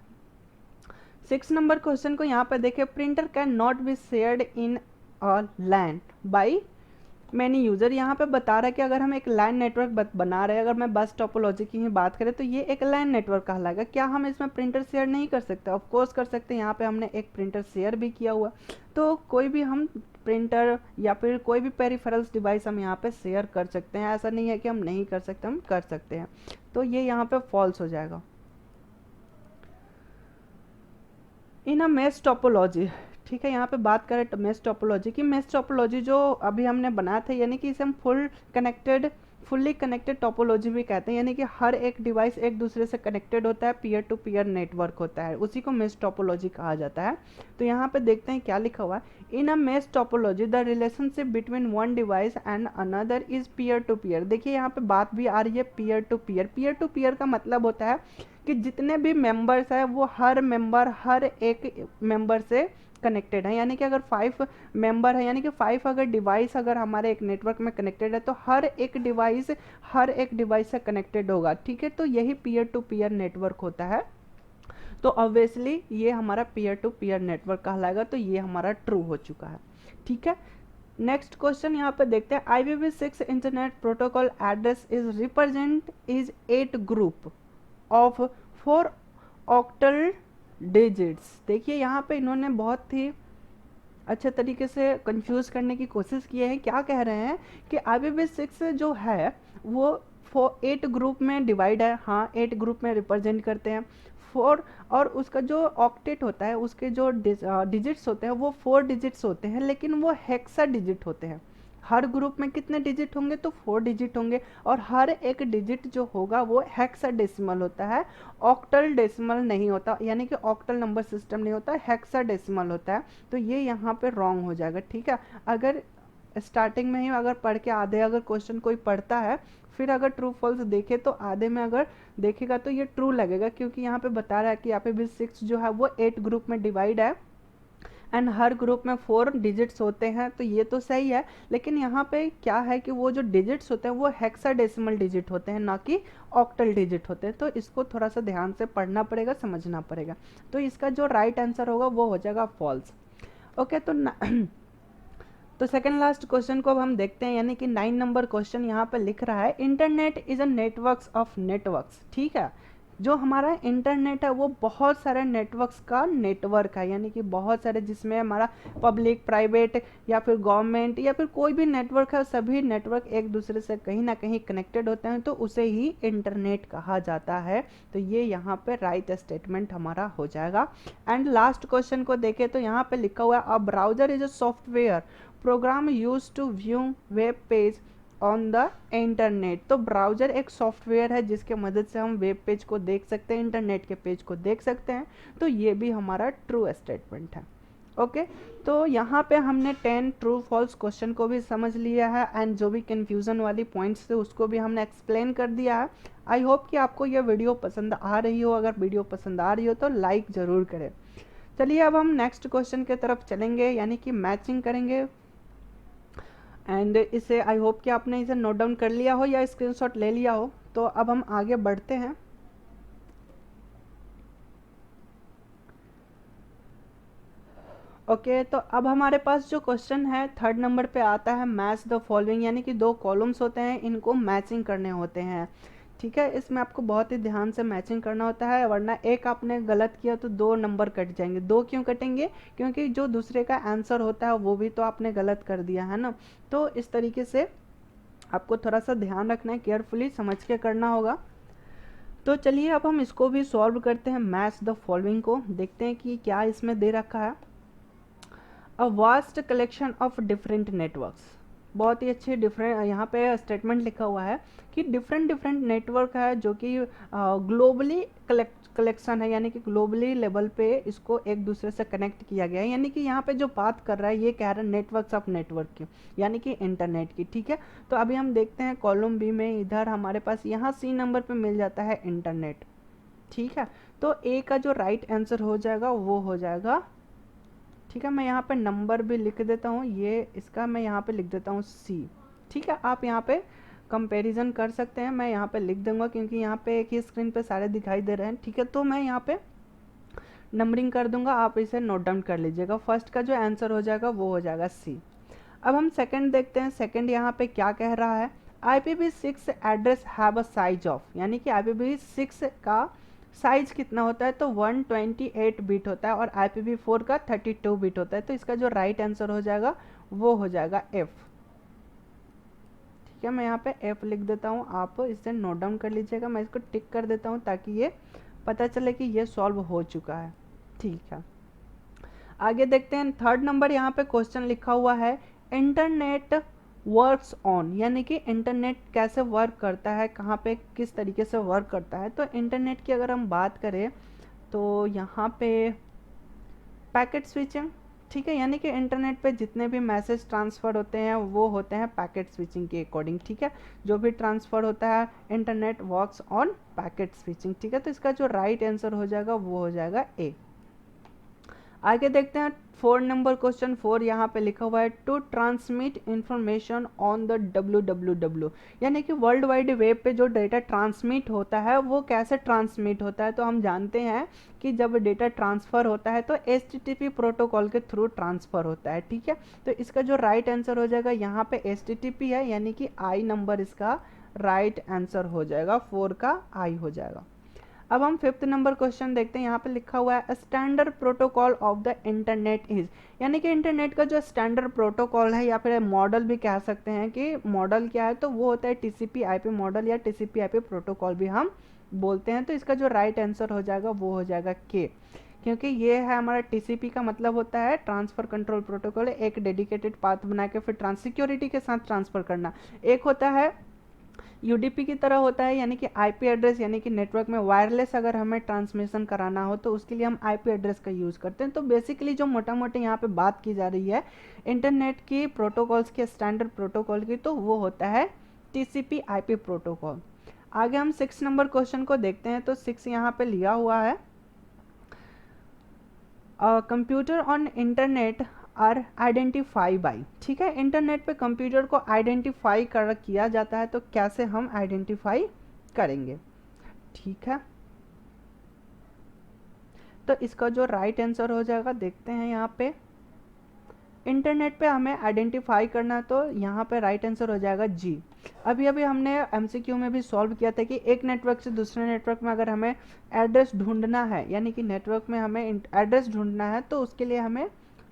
Speaker 1: 6 नंबर क्वेश्चन को यहाँ पे देखें, printer can not be shared in a LAN by many user. यहाँ पे बता रहा है कि अगर हम एक लैन नेटवर्क बना रहे हैं, अगर मैं बस टोपोलॉजी की ही बात करें तो ये एक लैन नेटवर्क कहलाएगा। क्या हम इसमें प्रिंटर शेयर नहीं कर सकते? ऑफ कोर्स कर सकते हैं। यहाँ पे हमने एक प्रिंटर शेयर भी किया हुआ, तो कोई भी हम प्रिंटर या फिर कोई भी पेरिफेरल्स डिवाइस हम यहाँ पे शेयर कर सकते हैं, ऐसा नहीं है कि हम नहीं कर सकते, हम कर सकते हैं। तो ये यहाँ पे फॉल्स हो जाएगा। इन अ मेश टोपोलॉजी, ठीक है, यहाँ पे बात करें मेश टोपोलॉजी की। मेश टोपोलॉजी जो अभी हमने बनाया था, यानी कि इसे हम फुल्ली कनेक्टेड टोपोलॉजी भी कहते हैं, यानी कि हर एक डिवाइस एक दूसरे से कनेक्टेड होता है, पीयर टू पीयर नेटवर्क होता है, उसी को मेश टोपोलॉजी कहा जाता है। तो यहाँ पे देखते हैं क्या लिखा हुआ है। In a mesh topology the relationship between one device and another is peer to peer. देखिए यहाँ पे बात भी आ रही है peer to peer. Peer to peer का मतलब होता है कि जितने भी मेंबर्स हैं वो हर मेंबर हर एक मेंबर से कनेक्टेड है, यानी कि अगर 5 मेंबर है, यानी कि 5 अगर डिवाइस अगर हमारे एक नेटवर्क में कनेक्टेड है तो हर एक डिवाइस से कनेक्टेड होगा, ठीक है। तो यही पीयर टू पीयर नेटवर्क होता है। तो ऑब्वियसली ये हमारा पीयर टू पीयर नेटवर्क कहलाएगा, तो ये हमारा ट्रू हो चुका है, ठीक है। नेक्स्ट क्वेश्चन यहाँ पे देखते हैं, IPv6 internet protocol address is represent is 8 group of 4 octal digits. देखिए यहाँ पे इन्होंने बहुत ही अच्छे तरीके से कंफ्यूज करने की कोशिश की है। क्या कह रहे हैं कि IPv6 जो है वो 8 ग्रुप में डिवाइड है, हाँ 8 ग्रुप में रिप्रेजेंट करते हैं 4, और उसका जो ऑक्टेट होता है उसके जो डिजिट्स होते हैं वो 4 डिजिट्स होते हैं, लेकिन वो हेक्सा डिजिट होते हैं। हर ग्रुप में कितने डिजिट होंगे? तो 4 डिजिट होंगे, और हर एक डिजिट जो होगा वो हेक्साडेसिमल होता है, ऑक्टल डेसिमल नहीं होता, यानी कि ऑक्टल नंबर सिस्टम नहीं होता, हेक्साडेसिमल होता है। तो ये यहाँ पे रॉन्ग हो जाएगा, ठीक है। अगर स्टार्टिंग में ही अगर पढ़ के आधे अगर क्वेश्चन कोई पढ़ता है, फिर अगर ट्रू फॉल्स देखे तो आधे में अगर देखेगा तो ये ट्रू लगेगा, क्योंकि यहाँ पे बता रहा है कि यहाँ पे भी 6 जो है वो 8 ग्रुप में डिवाइड है एंड हर ग्रुप में 4 डिजिट्स होते हैं, तो ये तो सही है। लेकिन यहाँ पे क्या है कि वो जो डिजिट्स होते हैं वो हेक्साडेसिमल डिजिट होते हैं, ना कि ऑक्टल डिजिट होते हैं। तो इसको थोड़ा सा ध्यान से पढ़ना पड़ेगा, समझना पड़ेगा। तो इसका जो राइट आंसर होगा वो हो जाएगा फॉल्स, ओके। तो सेकंड लास्ट क्वेश्चन को अब हम देखते हैं, यानी कि 9 नंबर क्वेश्चन यहाँ पे लिख रहा है, internet is a networks of networks, ठीक है। जो हमारा इंटरनेट है वो बहुत सारे नेटवर्क्स का नेटवर्क है, यानी कि बहुत सारे, जिसमें हमारा पब्लिक, प्राइवेट या फिर गवर्नमेंट या फिर कोई भी नेटवर्क है, सभी नेटवर्क एक दूसरे से कहीं ना कहीं कनेक्टेड होते हैं, तो उसे ही इंटरनेट कहा जाता है। तो ये यहाँ पे राइट स्टेटमेंट हमारा हो जाएगा। एंड लास्ट क्वेश्चन को देखें तो यहाँ पे लिखा हुआ है, a browser is a software program use to view web page on the internet. तो ब्राउजर एक सॉफ्टवेयर है जिसके मदद से हम वेब पेज को देख सकते हैं, इंटरनेट के पेज को देख सकते हैं। तो ये भी हमारा ट्रू स्टेटमेंट है, ओके। तो यहाँ पे हमने 10 ट्रू फॉल्स क्वेश्चन को भी समझ लिया है, एंड जो भी कन्फ्यूज़न वाली पॉइंट्स थे उसको भी हमने एक्सप्लेन कर दिया है। आई होप कि आपको यह वीडियो पसंद आ रही हो। अगर वीडियो पसंद आ रही हो तो लाइक ज़रूर करें। चलिए अब हम नेक्स्ट क्वेश्चन की तरफ चलेंगे, यानी कि मैचिंग करेंगे। एंड इसे आई होप कि आपने इसे नोट डाउन कर लिया हो या स्क्रीनशॉट ले लिया हो। तो अब हम आगे बढ़ते हैं। ओके, तो अब हमारे पास जो क्वेश्चन है थर्ड नंबर पे आता है मैच द फॉलोइंग, यानी कि दो कॉलम्स होते हैं, इनको मैचिंग करने होते हैं। ठीक है, इसमें आपको बहुत ही ध्यान से मैचिंग करना होता है, वरना एक आपने गलत किया तो 2 नंबर कट जाएंगे। 2 क्यों कटेंगे? क्योंकि जो दूसरे का आंसर होता है वो भी तो आपने गलत कर दिया है ना। तो इस तरीके से आपको थोड़ा सा ध्यान रखना है, केयरफुली समझ के करना होगा। तो चलिए अब हम इसको भी सॉल्व करते हैं, मैच द फॉलोइंग को। देखते हैं कि क्या इसमें दे रखा है। A vast collection of different networks. बहुत ही अच्छे डिफरेंट यहाँ पे स्टेटमेंट लिखा हुआ है कि डिफरेंट डिफरेंट नेटवर्क है जो कि ग्लोबली कलेक्शन है, यानी कि ग्लोबली लेवल पे इसको एक दूसरे से कनेक्ट किया गया है। यानी कि यहाँ पे जो बात कर रहा है ये कह रहा है नेटवर्क्स ऑफ नेटवर्क की, यानी कि इंटरनेट की। ठीक है, तो अभी हम देखते हैं कॉलम बी में, इधर हमारे पास यहाँ सी नंबर पे मिल जाता है इंटरनेट। ठीक है, तो ए का जो राइट आंसर हो जाएगा वो हो जाएगा, ठीक है, मैं यहाँ पे नंबर भी लिख देता हूँ, ये इसका मैं यहाँ पे लिख देता हूँ सी। ठीक है, आप यहाँ पे कंपैरिजन कर सकते हैं, मैं यहाँ पे लिख दूंगा क्योंकि यहाँ पे एक ही स्क्रीन पे सारे दिखाई दे रहे हैं। ठीक है, तो मैं यहाँ पे नंबरिंग कर दूंगा, आप इसे नोट डाउन कर लीजिएगा। फर्स्ट का जो आंसर हो जाएगा वो हो जाएगा सी। अब हम सेकंड देखते हैं, सेकंड यहाँ पे क्या कह रहा है। IPv6 address have a size of, यानी कि IPv6 का साइज कितना होता है, तो 128 बिट होता है और IPv4 का 32 बिट होता है। तो इसका जो राइट आंसर हो जाएगा वो हो जाएगा एफ। ठीक है, मैं यहाँ पे एफ लिख देता हूँ, आप इसे नोट डाउन कर लीजिएगा। मैं इसको टिक कर देता हूँ ताकि ये पता चले कि ये सॉल्व हो चुका है। ठीक है, आगे देखते हैं। थर्ड नंबर यहाँ पे क्वेश्चन लिखा हुआ है इंटरनेट वर्क्स ऑन, यानी कि इंटरनेट कैसे वर्क करता है, कहाँ पे किस तरीके से वर्क करता है। तो इंटरनेट की अगर हम बात करें तो यहाँ पे पैकेट स्विचिंग। ठीक है, यानी कि इंटरनेट पे जितने भी मैसेज ट्रांसफ़र होते हैं वो होते हैं पैकेट स्विचिंग के अकॉर्डिंग। ठीक है, जो भी ट्रांसफ़र होता है internet works on packet switching. ठीक है, तो इसका जो राइट आंसर हो जाएगा वो हो जाएगा ए। आगे देखते हैं 4 नंबर क्वेश्चन 4, यहाँ पे लिखा हुआ है to transmit information on the www, यानी कि वर्ल्ड वाइड वेब पे जो डेटा ट्रांसमिट होता है वो कैसे ट्रांसमिट होता है। तो हम जानते हैं कि जब डेटा ट्रांसफ़र होता है तो HTTP प्रोटोकॉल के थ्रू ट्रांसफ़र होता है। ठीक है, तो इसका जो राइट आंसर हो जाएगा, यहाँ पे HTTP है, यानी कि आई नंबर इसका राइट आंसर हो जाएगा, 4 का आई हो जाएगा। अब हम 5th नंबर क्वेश्चन देखते हैं, यहाँ पे लिखा हुआ है standard protocol of the internet is, यानी कि इंटरनेट का जो स्टैंडर्ड प्रोटोकॉल है या फिर मॉडल भी कह सकते हैं कि मॉडल क्या है, तो वो होता है TCP/IP मॉडल या TCP/IP प्रोटोकॉल भी हम बोलते हैं। तो इसका जो राइट आंसर हो जाएगा वो हो जाएगा के, क्योंकि ये है हमारा TCP का मतलब होता है ट्रांसफ़र कंट्रोल प्रोटोकॉल, एक डेडिकेटेड पाथ बना के फिर सिक्योरिटी के साथ ट्रांसफ़र करना। एक होता है UDP की तरह होता है, यानी कि IP एड्रेस, यानी कि नेटवर्क में वायरलेस अगर हमें ट्रांसमिशन कराना हो तो उसके लिए हम IP एड्रेस का यूज़ करते हैं। तो बेसिकली जो मोटा मोटी यहाँ पे बात की जा रही है इंटरनेट की प्रोटोकॉल्स के स्टैंडर्ड प्रोटोकॉल की, तो वो होता है TCP/IP प्रोटोकॉल। आगे हम 6 नंबर क्वेश्चन को देखते हैं, तो 6 यहाँ पे लिया हुआ है computer on internet are identify by. ठीक है, इंटरनेट पे कंप्यूटर को आइडेंटिफाई किया जाता है, तो कैसे हम आइडेंटिफाई करेंगे। ठीक है, तो इसका जो राइट आंसर हो जाएगा, देखते हैं यहाँ पे इंटरनेट पे हमें आइडेंटिफाई करना, तो यहाँ पे राइट आंसर हो जाएगा जी। अभी अभी हमने MCQ में भी सॉल्व किया था कि एक नेटवर्क से दूसरे नेटवर्क में अगर हमें एड्रेस ढूंढना है, यानी कि नेटवर्क में हमें एड्रेस ढूंढना है, तो उसके लिए हमें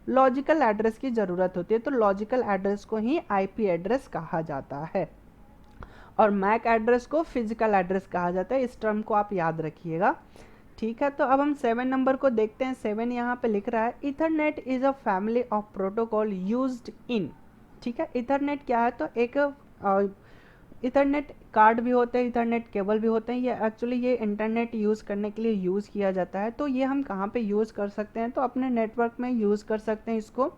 Speaker 1: लॉजिकल एड्रेस की ज़रूरत होती है। तो लॉजिकल एड्रेस को ही IP एड्रेस कहा जाता है और मैक एड्रेस को फिजिकल एड्रेस कहा जाता है। इस टर्म को आप याद रखिएगा। ठीक है, तो अब हम 7 नंबर को देखते हैं। 7 यहाँ पे लिख रहा है Ethernet is a family of protocol used in. ठीक है, इथरनेट क्या है, तो एक इथरनेट कार्ड भी होते हैं, इथरनेट केबल भी होते हैं। ये एक्चुअली ये इंटरनेट यूज़ करने के लिए यूज़ किया जाता है। तो ये हम कहाँ पे यूज़ कर सकते हैं, तो अपने नेटवर्क में यूज़ कर सकते हैं इसको।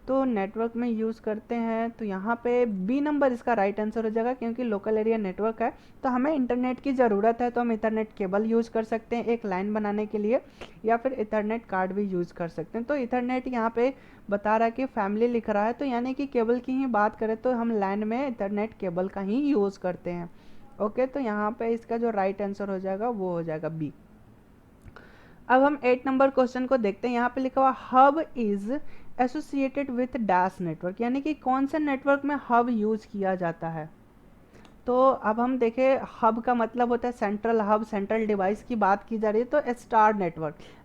Speaker 1: तो नेटवर्क में यूज़ करते हैं, तो यहाँ पे बी नंबर इसका राइट आंसर हो जाएगा, क्योंकि लोकल एरिया नेटवर्क है तो हमें इंटरनेट की ज़रूरत है, तो हम इथरनेट केबल यूज़ कर सकते हैं एक लाइन बनाने के लिए, या फिर इथरनेट कार्ड भी यूज़ कर सकते हैं। तो इथरनेट यहाँ पे बता रहा है कि फैमिली लिख रहा है, तो यानी कि केबल की ही बात करें तो हम लाइन में इथरनेट केबल का ही यूज़ करते हैं। ओके, तो यहाँ पे इसका जो राइट आंसर हो जाएगा वो हो जाएगा बी। अब हम 8 नंबर क्वेश्चन को देखते हैं। यहाँ पे लिखा हुआ hub is associated with dash network, यानी कि कौन से नेटवर्क में हब यूज़ किया जाता है। तो अब हम देखें, हब का मतलब होता है सेंट्रल हब, सेंट्रल डिवाइस की बात की जा रही है तो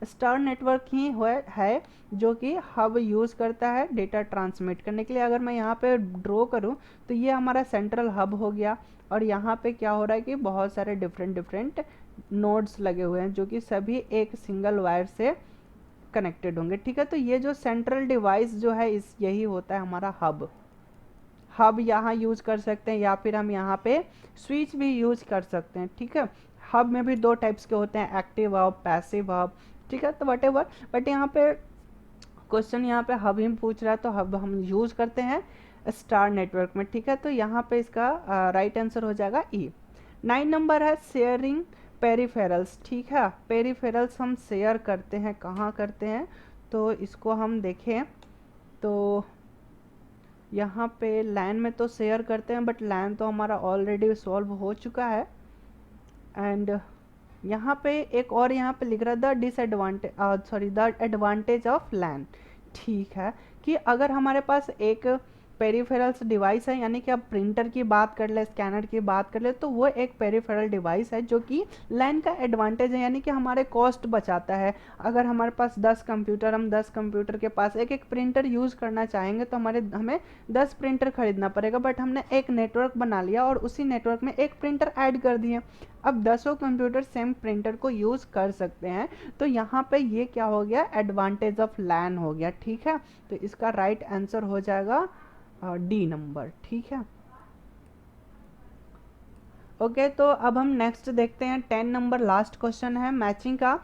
Speaker 1: स्टार नेटवर्क ही है जो कि हब यूज़ करता है डेटा ट्रांसमिट करने के लिए। अगर मैं यहाँ पे ड्रॉ करूँ तो ये हमारा सेंट्रल हब हो गया, और यहाँ पे क्या हो रहा है कि बहुत सारे डिफरेंट नोड्स लगे हुए हैं जो कि सभी एक सिंगल वायर से कनेक्टेड होंगे, ठीक है। तो ये जो सेंट्रल डिवाइस जो है यही होता है हमारा हब यहाँ यूज़ कर सकते हैं, या फिर हम यहाँ पे स्विच भी यूज़ कर सकते हैं, ठीक है। हब में भी दो टाइप्स के होते हैं, एक्टिव हब, पैसिव हब, ठीक है। तो वटेवर, बट यहाँ पे क्वेश्चन यहाँ पे हब ही पूछ रहा है, तो हब हम यूज़ करते हैं स्टार नेटवर्क में, ठीक है। तो यहाँ पे इसका राइट आंसर हो जाएगा ई। 9 नंबर है शेयरिंग पेरिफेरल्स, ठीक है। पेरिफेरल्स हम शेयर करते हैं, कहाँ करते हैं, तो इसको हम देखें तो यहाँ पे लैन में तो शेयर करते हैं, बट लैन तो हमारा ऑलरेडी सॉल्व हो चुका है। एंड यहाँ पे एक और यहाँ पे लिख रहा है द एडवांटेज ऑफ लैन, ठीक है। कि अगर हमारे पास एक पेरिफेरल्स डिवाइस है, यानी कि अब प्रिंटर की बात कर ले, स्कैनर की बात कर ले, तो वो एक पेरिफेरल डिवाइस है जो कि लैन का एडवांटेज है, यानी कि हमारे कॉस्ट बचाता है। अगर हमारे पास 10 कंप्यूटर, हम 10 कंप्यूटर के पास एक एक प्रिंटर यूज़ करना चाहेंगे तो हमें 10 प्रिंटर खरीदना पड़ेगा, बट हमने एक नेटवर्क बना लिया और उसी नेटवर्क में एक प्रिंटर ऐड कर दिए। अब 10 कंप्यूटर सेम प्रिंटर को यूज़ कर सकते हैं, तो यहाँ पे ये क्या हो गया, एडवांटेज ऑफ लैन हो गया, ठीक है। तो इसका राइट आंसर हो जाएगा डी नंबर, ठीक है। ओके, तो अब हम नेक्स्ट देखते हैं 10 नंबर लास्ट क्वेश्चन है मैचिंग का।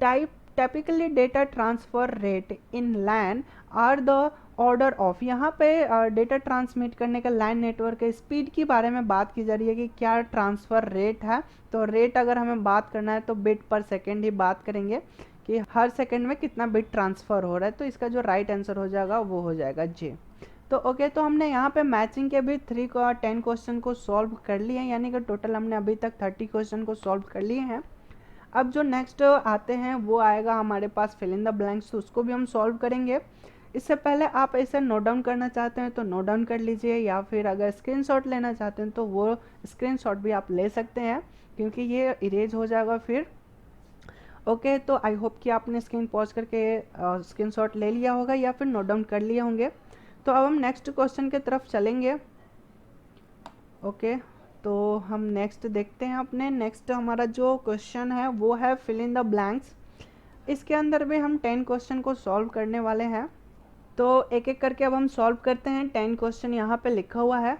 Speaker 1: Typically data transfer rate in LAN are the order of, यहाँ पे डेटा ट्रांसमिट करने का लैन नेटवर्क के स्पीड के बारे में बात की जा रही है कि क्या ट्रांसफ़र रेट है। तो रेट अगर हमें बात करना है तो बिट पर सेकेंड ही बात करेंगे कि हर सेकेंड में कितना बिट ट्रांसफ़र हो रहा है। तो इसका जो राइट आंसर हो जाएगा वो हो जाएगा जे। तो ओके, तो हमने यहाँ पे मैचिंग के भी 10 क्वेश्चन को सॉल्व कर लिए हैं, यानी कि टोटल हमने अभी तक 30 क्वेश्चन को सॉल्व कर लिए हैं। अब जो नेक्स्ट आते हैं वो आएगा हमारे पास फिल इन द ब्लैंक्स, तो उसको भी हम सॉल्व करेंगे। इससे पहले आप ऐसे नोट डाउन करना चाहते हैं तो नोट डाउन कर लीजिए, या फिर अगर स्क्रीनशॉट लेना चाहते हैं तो वो स्क्रीनशॉट भी आप ले सकते हैं, क्योंकि ये इरेज हो जाएगा फिर। ओके, तो आई होप कि आपने स्क्रीन पॉज करके स्क्रीनशॉट ले लिया होगा या फिर नोट डाउन कर लिए होंगे। तो अब हम नेक्स्ट क्वेश्चन की तरफ चलेंगे। ओके, तो हम नेक्स्ट देखते हैं। अपने नेक्स्ट हमारा जो क्वेश्चन है वो है फिल इन द ब्लैंक्स। इसके अंदर भी हम 10 क्वेश्चन को सॉल्व करने वाले हैं, तो एक एक करके अब हम सॉल्व करते हैं। 10 क्वेश्चन यहाँ पे लिखा हुआ है।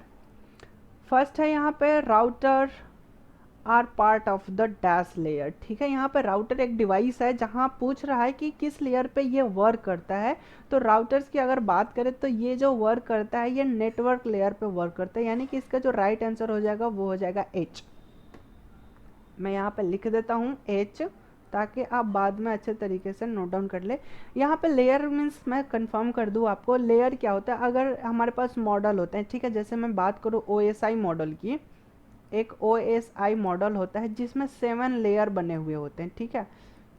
Speaker 1: फर्स्ट है यहाँ पे router are part of the dash layer, ठीक है। यहाँ पे राउटर एक डिवाइस है जहाँ पूछ रहा है कि किस लेयर पे ये वर्क करता है। तो राउटर्स की अगर बात करें तो ये जो वर्क करता है ये नेटवर्क लेयर पे वर्क करता है, यानी कि इसका जो राइट आंसर हो जाएगा वो हो जाएगा एच। मैं यहाँ पे लिख देता हूँ एच, ताकि आप बाद में अच्छे तरीके से नोट डाउन कर ले। यहाँ पे लेयर मीन्स मैं कंफर्म कर दूँ आपको, लेयर क्या होता है। अगर हमारे पास मॉडल होते हैं, ठीक है, जैसे मैं बात करूँ OSI मॉडल की, एक OSI मॉडल होता है जिसमें 7 लेयर बने हुए होते हैं, ठीक है।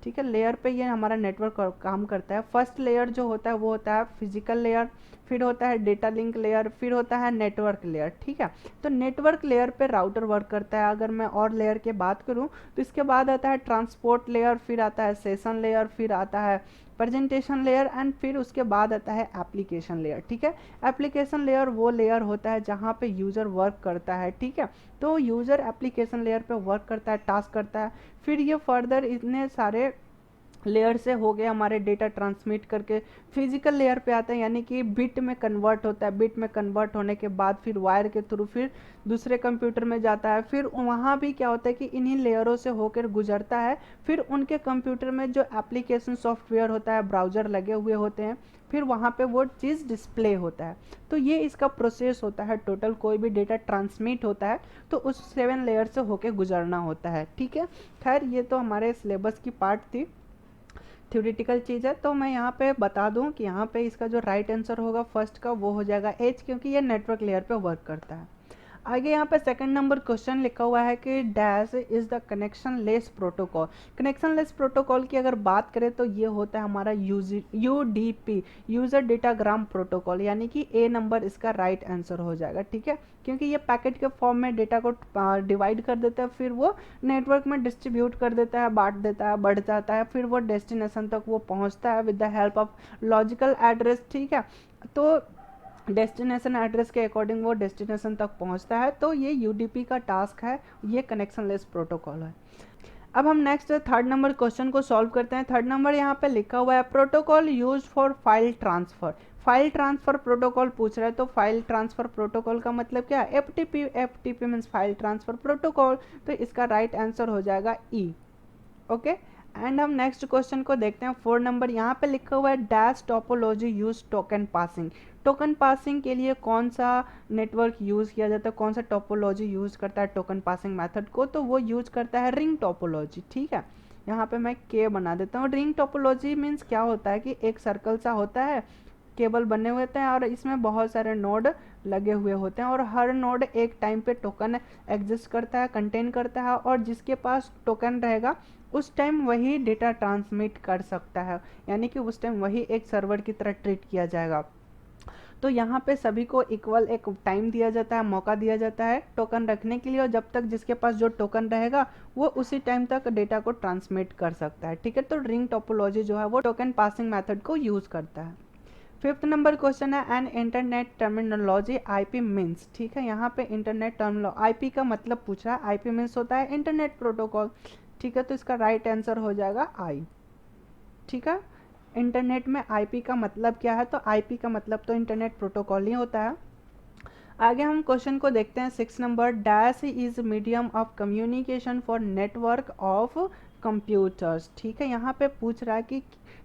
Speaker 1: ठीक है, लेयर पे ये हमारा नेटवर्क काम करता है। फर्स्ट लेयर जो होता है वो होता है फिजिकल लेयर, फिर होता है डेटा लिंक लेयर, फिर होता है नेटवर्क लेयर, ठीक है। तो नेटवर्क लेयर पे राउटर वर्क करता है। अगर मैं और लेयर की बात करूं तो इसके बाद आता है ट्रांसपोर्ट लेयर, फिर आता है सेशन लेयर, फिर आता है प्रेजेंटेशन लेयर, एंड फिर उसके बाद आता है एप्लीकेशन लेयर, ठीक है। एप्लीकेशन लेयर वो लेयर होता है जहाँ पे यूज़र वर्क करता है, ठीक है। तो यूज़र एप्लीकेशन लेयर पे वर्क करता है, टास्क करता है, फिर ये फर्दर इतने सारे लेयर से हो गए हमारे डेटा ट्रांसमिट करके फिजिकल लेयर पे आता है, यानी कि बिट में कन्वर्ट होता है। बिट में कन्वर्ट होने के बाद फिर वायर के थ्रू फिर दूसरे कंप्यूटर में जाता है। फिर वहाँ भी क्या होता है कि इन्हीं लेयरों से होकर गुजरता है, फिर उनके कंप्यूटर में जो एप्लीकेशन सॉफ्टवेयर होता है, ब्राउज़र लगे हुए होते हैं, फिर वहाँ पे वो चीज़ डिस्प्ले होता है। तो ये इसका प्रोसेस होता है टोटल। कोई भी डेटा ट्रांसमिट होता है तो उस 7 लेयर से होके गुजरना होता है, ठीक है। खैर, ये तो हमारे सिलेबस की पार्ट थी, थ्योरेटिकल चीज़ है। तो मैं यहाँ पे बता दूँ कि यहाँ पे इसका जो राइट आंसर होगा फर्स्ट का वो हो जाएगा एच, क्योंकि ये नेटवर्क लेयर पे वर्क करता है। आगे यहाँ पे सेकंड नंबर क्वेश्चन लिखा हुआ है कि dash is the connection less protocol. Connection less protocol की अगर बात करें तो ये होता है हमारा यूडीपी, यूजर डेटाग्राम प्रोटोकॉल, यानी कि ए नंबर इसका राइट आंसर हो जाएगा। ठीक है, क्योंकि ये पैकेट के फॉर्म में डेटा को डिवाइड कर देता है, फिर वो नेटवर्क में डिस्ट्रीब्यूट कर देता है, बांट देता है, बढ़ जाता है, फिर वो डेस्टिनेशन तक वो पहुंचता है with the help of logical address. ठीक है, तो डेस्टिनेशन एड्रेस के अकॉर्डिंग वो डेस्टिनेशन तक पहुंचता है। तो ये यूडीपी का टास्क है, ये कनेक्शन लेस प्रोटोकॉल है। अब हम नेक्स्ट थर्ड नंबर क्वेश्चन को सॉल्व करते हैं। थर्ड नंबर यहाँ पे लिखा हुआ है protocol use for file transfer. File transfer protocol पूछ रहा है, तो फाइल ट्रांसफर प्रोटोकॉल का मतलब क्या है? FTP. FTP means file transfer protocol, तो इसका राइट आंसर हो जाएगा ई। ओके, एंड हम नेक्स्ट क्वेश्चन को देखते हैं। 4 नंबर यहाँ पे लिखा हुआ है dash topology use token passing. Token passing के लिए कौन सा नेटवर्क यूज किया जाता है, कौन सा टोपोलॉजी यूज करता है टोकन पासिंग मेथड को? तो वो यूज करता है रिंग टोपोलॉजी। ठीक है, यहाँ पे मैं के बना देता हूँ। रिंग टोपोलॉजी मीन्स क्या होता है कि एक सर्कल सा होता है, केबल बने हुए होते हैं और इसमें बहुत सारे नोड लगे हुए होते हैं, और हर नोड एक टाइम पे टोकन एग्जिस्ट करता है, कंटेन करता है, और जिसके पास टोकन रहेगा उस टाइम वही डेटा ट्रांसमिट कर सकता है, यानी कि उस टाइम वही एक सर्वर की तरह ट्रीट किया जाएगा। तो यहाँ पे सभी को इक्वल एक टाइम दिया जाता है, मौका दिया जाता है टोकन रखने के लिए, और जब तक जिसके पास जो टोकन रहेगा वो उसी टाइम तक डेटा को ट्रांसमिट कर सकता है। ठीक है, तो रिंग टोपोलॉजी जो है वो टोकन पासिंग मेथड को यूज करता है। फिफ्थ नंबर क्वेश्चन है an internet terminology IP means. ठीक है, यहाँ पे इंटरनेट टर्मिनोलॉजी आईपी का मतलब पूछ रहा है। आईपी मीन्स होता है इंटरनेट प्रोटोकॉल। ठीक है, तो इसका राइट आंसर हो जाएगा आई। ठीक है, इंटरनेट में आईपी का मतलब क्या है? तो आईपी का मतलब तो इंटरनेट प्रोटोकॉल ही होता है। आगे हम क्वेश्चन को देखते हैं। 6 number dash is medium of communication for network of computers. ठीक है, यहाँ पे पूछ रहा है कि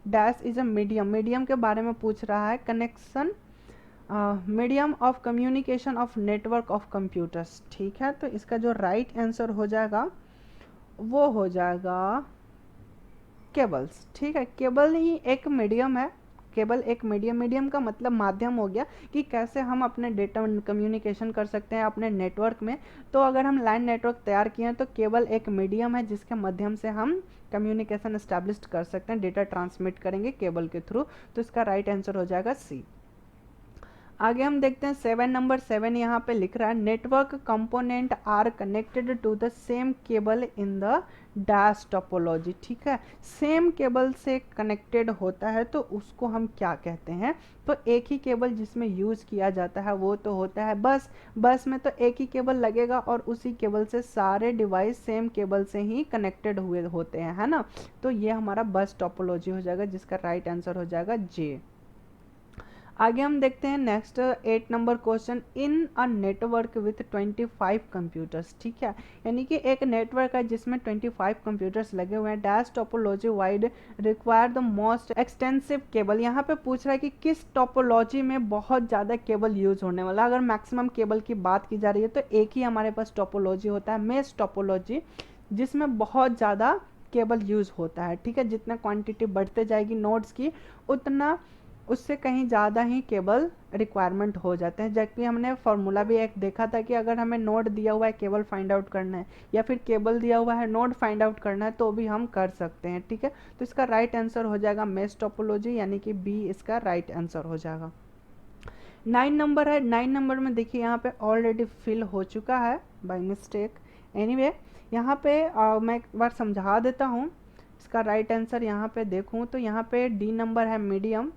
Speaker 1: dash is a medium, medium के बारे में पूछ रहा है। Connection medium of communication of network of computers. ठीक है, तो इसका जो राइट आंसर हो जाएगा वो हो जाएगा केबल्स। ठीक है, केबल ही एक मीडियम है। केबल एक मीडियम, मीडियम का मतलब माध्यम हो गया कि कैसे हम अपने डेटा कम्युनिकेशन कर सकते हैं अपने नेटवर्क में। तो अगर हम लाइन नेटवर्क तैयार किए हैं तो केबल एक मीडियम है जिसके माध्यम से हम कम्युनिकेशन एस्टैब्लिश कर सकते हैं, डेटा ट्रांसमिट करेंगे केबल के थ्रू। तो इसका राइट आंसर हो जाएगा सी। आगे हम देखते हैं 7 नंबर 7 यहाँ पे लिख रहा है network component are connected to the same cable in the dash topology. ठीक है, सेम केबल से कनेक्टेड होता है तो उसको हम क्या कहते हैं? तो एक ही केबल जिसमें यूज किया जाता है वो तो होता है बस। बस में तो एक ही केबल लगेगा और उसी केबल से सारे डिवाइस सेम केबल से ही कनेक्टेड हुए होते हैं, है ना? तो ये हमारा बस टोपोलॉजी हो जाएगा जिसका राइट आंसर हो जाएगा जे। आगे हम देखते हैं next 8 number question. In a network with 25 computers. ठीक है, यानी कि एक नेटवर्क है जिसमें 25 कंप्यूटर्स लगे हुए हैं। Dash topology wide require the most extensive cable. यहाँ पे पूछ रहा है कि किस टोपोलॉजी में बहुत ज़्यादा केबल यूज होने वाला। अगर मैक्सिमम केबल की बात की जा रही है तो एक ही हमारे पास टोपोलॉजी होता है, मेश टोपोलॉजी, जिसमें बहुत ज़्यादा केबल यूज होता है। ठीक है, जितना क्वांटिटी बढ़ते जाएगी नोड्स की उतना उससे कहीं ज़्यादा ही केबल रिक्वायरमेंट हो जाते हैं। जबकि हमने फार्मूला भी एक देखा था कि अगर हमें नोड दिया हुआ है केबल फाइंड आउट करना है, या फिर केबल दिया हुआ है नोड फाइंड आउट करना है, तो भी हम कर सकते हैं। ठीक है, तो इसका राइट आंसर हो जाएगा मेश टोपोलॉजी, यानी कि बी इसका राइट आंसर हो जाएगा। 9 नंबर है। 9 नंबर में देखिए यहाँ पे ऑलरेडी फिल हो चुका है बाय मिस्टेक। एनीवे यहाँ पे मैं एक बार समझा देता हूँ। इसका राइट आंसर यहाँ पे देखूँ तो यहाँ पे डी नंबर है medium.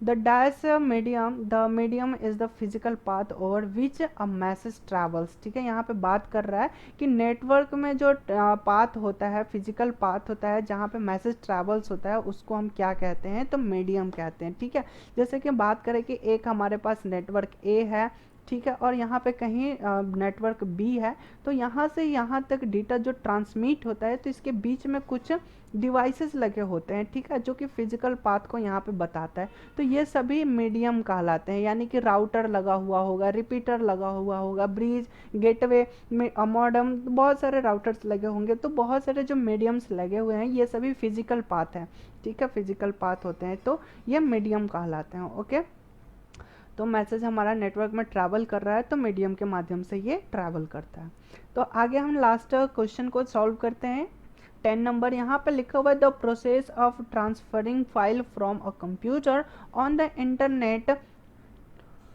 Speaker 1: The dash medium, the medium is the physical path over which a message travels. ठीक है, यहाँ पे बात कर रहा है कि नेटवर्क में जो पाथ होता है, फिजिकल पाथ होता है जहाँ पे मैसेज ट्रैवल्स होता है, उसको हम क्या कहते हैं? तो मीडियम कहते हैं। ठीक है, जैसे कि बात करें कि एक हमारे पास नेटवर्क ए है, ठीक है, और यहाँ पे कहीं नेटवर्क बी है, तो यहाँ से यहाँ तक डेटा जो ट्रांसमिट होता है तो इसके बीच में कुछ डिवाइसेस लगे होते हैं। ठीक है, जो कि फिजिकल पाथ को यहाँ पे बताता है। तो ये सभी मीडियम कहलाते हैं, यानी कि राउटर लगा हुआ होगा, रिपीटर लगा हुआ होगा, ब्रिज, गेटवे, मॉडेम, बहुत सारे राउटर्स लगे होंगे। तो बहुत सारे जो मीडियम्स लगे हुए हैं ये सभी फिजिकल पाथ हैं। ठीक है, फिजिकल पाथ होते हैं, तो ये मीडियम कहलाते हैं। ओके, तो मैसेज हमारा नेटवर्क में ट्रैवल कर रहा है तो मीडियम के माध्यम से ये ट्रैवल करता है। तो आगे हम लास्ट क्वेश्चन को सॉल्व करते हैं। 10 नंबर यहाँ पे लिखा हुआ है, the process of transferring file from a computer on the internet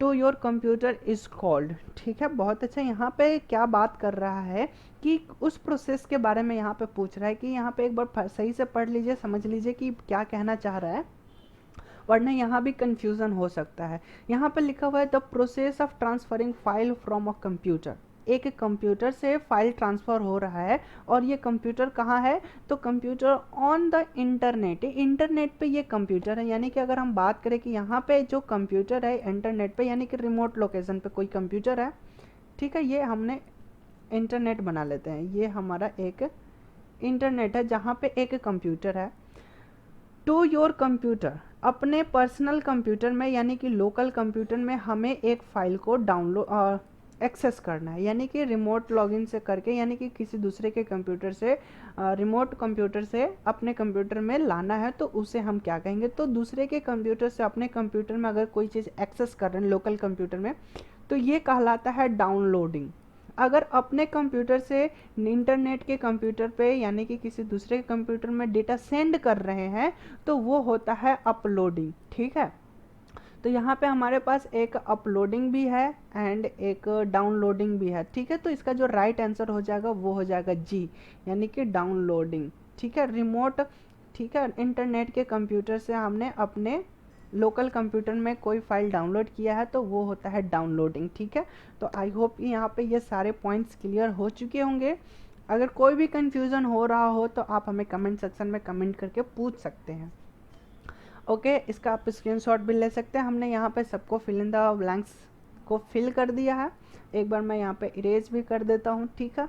Speaker 1: to your computer is called. ठीक है, बहुत अच्छा। यहाँ पे क्या बात कर रहा है कि उस प्रोसेस के बारे में यहाँ पे पूछ रहा है कि यहाँ पे एक बार सही से पढ़ लीजिए, समझ लीजिए कि क्या कहना चाह रहा है, वरना यहाँ भी कंफ्यूजन हो सकता है। यहाँ पे लिखा हुआ है the process of transferring file from a computer. एक कंप्यूटर से फाइल ट्रांसफ़र हो रहा है और ये कंप्यूटर कहाँ है, तो computer on the internet, internet पे ये कंप्यूटर है। यानी कि अगर हम बात करें कि यहाँ पे जो कंप्यूटर है इंटरनेट पे, यानी कि रिमोट लोकेशन पे कोई कंप्यूटर है, ठीक है, ये हमने इंटरनेट बना लेते हैं, ये हमारा एक इंटरनेट है जहाँ पे एक कंप्यूटर है। टू योर कंप्यूटर, अपने पर्सनल कंप्यूटर में यानी कि लोकल कंप्यूटर में हमें एक फ़ाइल को डाउनलोड एक्सेस करना है, यानी कि रिमोट लॉगिन से करके, यानी कि किसी दूसरे के कंप्यूटर से रिमोट कंप्यूटर से अपने कंप्यूटर में लाना है, तो उसे हम क्या कहेंगे, तो दूसरे के कंप्यूटर से अपने कंप्यूटर में अगर कोई चीज़ एक्सेस कर रहे हैं लोकल कंप्यूटर में, तो ये कहलाता है डाउनलोडिंग। अगर अपने कंप्यूटर से इंटरनेट के कंप्यूटर पे यानी कि किसी दूसरे कंप्यूटर में डेटा सेंड कर रहे हैं तो वो होता है अपलोडिंग। ठीक है, तो यहाँ पे हमारे पास एक अपलोडिंग भी है एंड एक डाउनलोडिंग भी है। ठीक है, तो इसका जो राइट आंसर हो जाएगा वो हो जाएगा जी, यानी कि डाउनलोडिंग। ठीक है, रिमोट, ठीक है, इंटरनेट के कंप्यूटर से हमने अपने लोकल कंप्यूटर में कोई फाइल डाउनलोड किया है तो वो होता है डाउनलोडिंग। ठीक है, तो आई होप कि यहाँ पे ये सारे पॉइंट्स क्लियर हो चुके होंगे। अगर कोई भी कंफ्यूजन हो रहा हो तो आप हमें कमेंट सेक्शन में कमेंट करके पूछ सकते हैं। ओके, इसका आप स्क्रीनशॉट भी ले सकते हैं। हमने यहाँ पे सबको फिल इन द ब्लैंक्स को फिल कर दिया है। एक बार मैं यहाँ पे इरेज भी कर देता हूँ। ठीक है,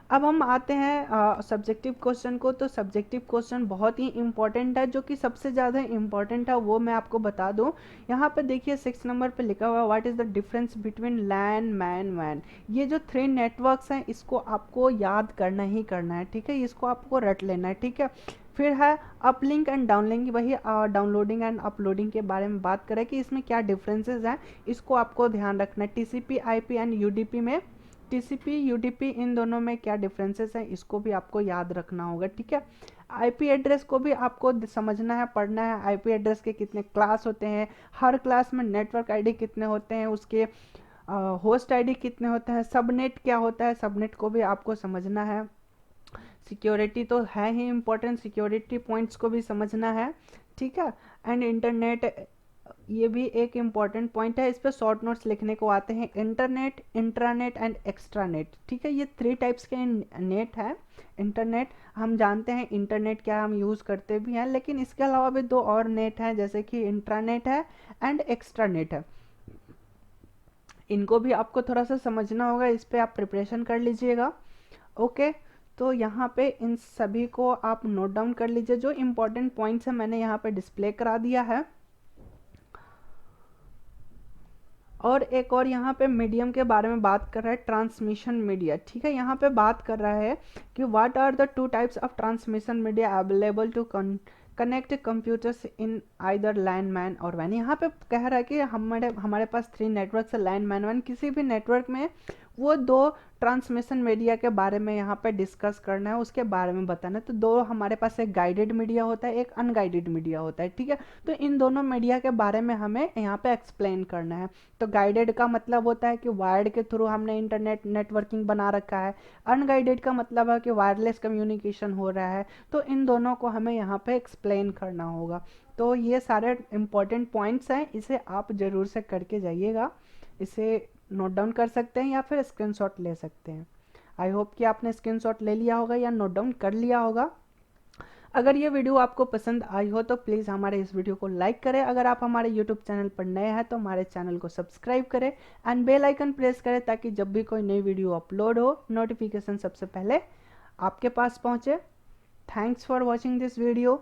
Speaker 1: अब हम आते हैं सब्जेक्टिव क्वेश्चन को। तो सब्जेक्टिव क्वेश्चन बहुत ही इंपॉर्टेंट है, जो कि सबसे ज़्यादा इंपॉर्टेंट है वो मैं आपको बता दूं। यहाँ पे देखिए 6 नंबर पे लिखा हुआ है what is the difference between LAN MAN वैन। ये जो 3 नेटवर्क्स हैं इसको आपको याद करना ही करना है। ठीक है, इसको आपको रट लेना है। ठीक है, फिर है अपलिंक एंड डाउनलिंक, वही डाउनलोडिंग एंड अपलोडिंग के बारे में बात करें कि इसमें क्या डिफरेंसेस हैं, इसको आपको ध्यान रखना है। टीसीपी आईपी एंड यूडीपी में, टीसीपी यूडीपी इन दोनों में क्या डिफरेंसेस हैं इसको भी आपको याद रखना होगा। ठीक है, आईपी एड्रेस को भी आपको समझना है, पढ़ना है। आईपी एड्रेस के कितने क्लास होते हैं, हर क्लास में नेटवर्क आईडी कितने होते हैं, उसके होस्ट आईडी कितने होते हैं, सबनेट क्या होता है, सबनेट को भी आपको समझना है। सिक्योरिटी तो है ही इम्पोर्टेंट, सिक्योरिटी पॉइंट्स को भी समझना है। ठीक है, एंड इंटरनेट ये भी एक इम्पॉर्टेंट पॉइंट है। इस पर शॉर्ट नोट्स लिखने को आते हैं, इंटरनेट, इंट्रानेट एंड एक्स्ट्रानेट। ठीक है, ये 3 टाइप्स के नेट है। इंटरनेट हम जानते हैं, इंटरनेट क्या हम यूज़ करते भी हैं, लेकिन इसके अलावा भी 2 और नेट हैं जैसे कि इंट्रानेट है एंड एक्स्ट्रानेट है। इनको भी आपको थोड़ा सा समझना होगा, इस पर आप प्रिपरेशन कर लीजिएगा। ओके, तो यहाँ पे इन सभी को आप नोट डाउन कर लीजिए। जो इम्पोर्टेंट पॉइंट्स है मैंने यहाँ पे डिस्प्ले करा दिया है। और एक और यहाँ पे मीडियम के बारे में बात कर रहा है, ट्रांसमिशन मीडिया। ठीक है, यहाँ पे बात कर रहा है कि what are the 2 types of transmission media available to connect computers in either LAN MAN और वैन। यहाँ पे कह रहा है कि हमारे पास 3 नेटवर्क्स है, लैन मैन वैन। किसी भी नेटवर्क में वो 2 ट्रांसमिशन मीडिया के बारे में यहाँ पे डिस्कस करना है, उसके बारे में बताना है। तो 2 हमारे पास, एक गाइडेड मीडिया होता है, एक अनगाइडेड मीडिया होता है। ठीक है, तो इन दोनों मीडिया के बारे में हमें यहाँ पे एक्सप्लेन करना है। तो गाइडेड का मतलब होता है कि वायर्ड के थ्रू हमने इंटरनेट नेटवर्किंग बना रखा है, अनगाइडेड का मतलब है कि वायरलेस कम्युनिकेशन हो रहा है। तो इन दोनों को हमें यहाँ पे एक्सप्लेन करना होगा। तो ये सारे इंपॉर्टेंट पॉइंट्स हैं, इसे आप ज़रूर से करके जाइएगा। इसे नोट डाउन कर सकते हैं या फिर स्क्रीनशॉट ले सकते हैं। आई होप कि आपने स्क्रीनशॉट ले लिया होगा या नोट डाउन कर लिया होगा। अगर ये वीडियो आपको पसंद आई हो तो प्लीज़ हमारे इस वीडियो को लाइक करें। अगर आप हमारे यूट्यूब चैनल पर नए हैं तो हमारे चैनल को सब्सक्राइब करें एंड बेल आइकन प्रेस करें ताकि जब भी कोई नई वीडियो अपलोड हो नोटिफिकेशन सबसे पहले आपके पास पहुंचे। Thanks for watching this video.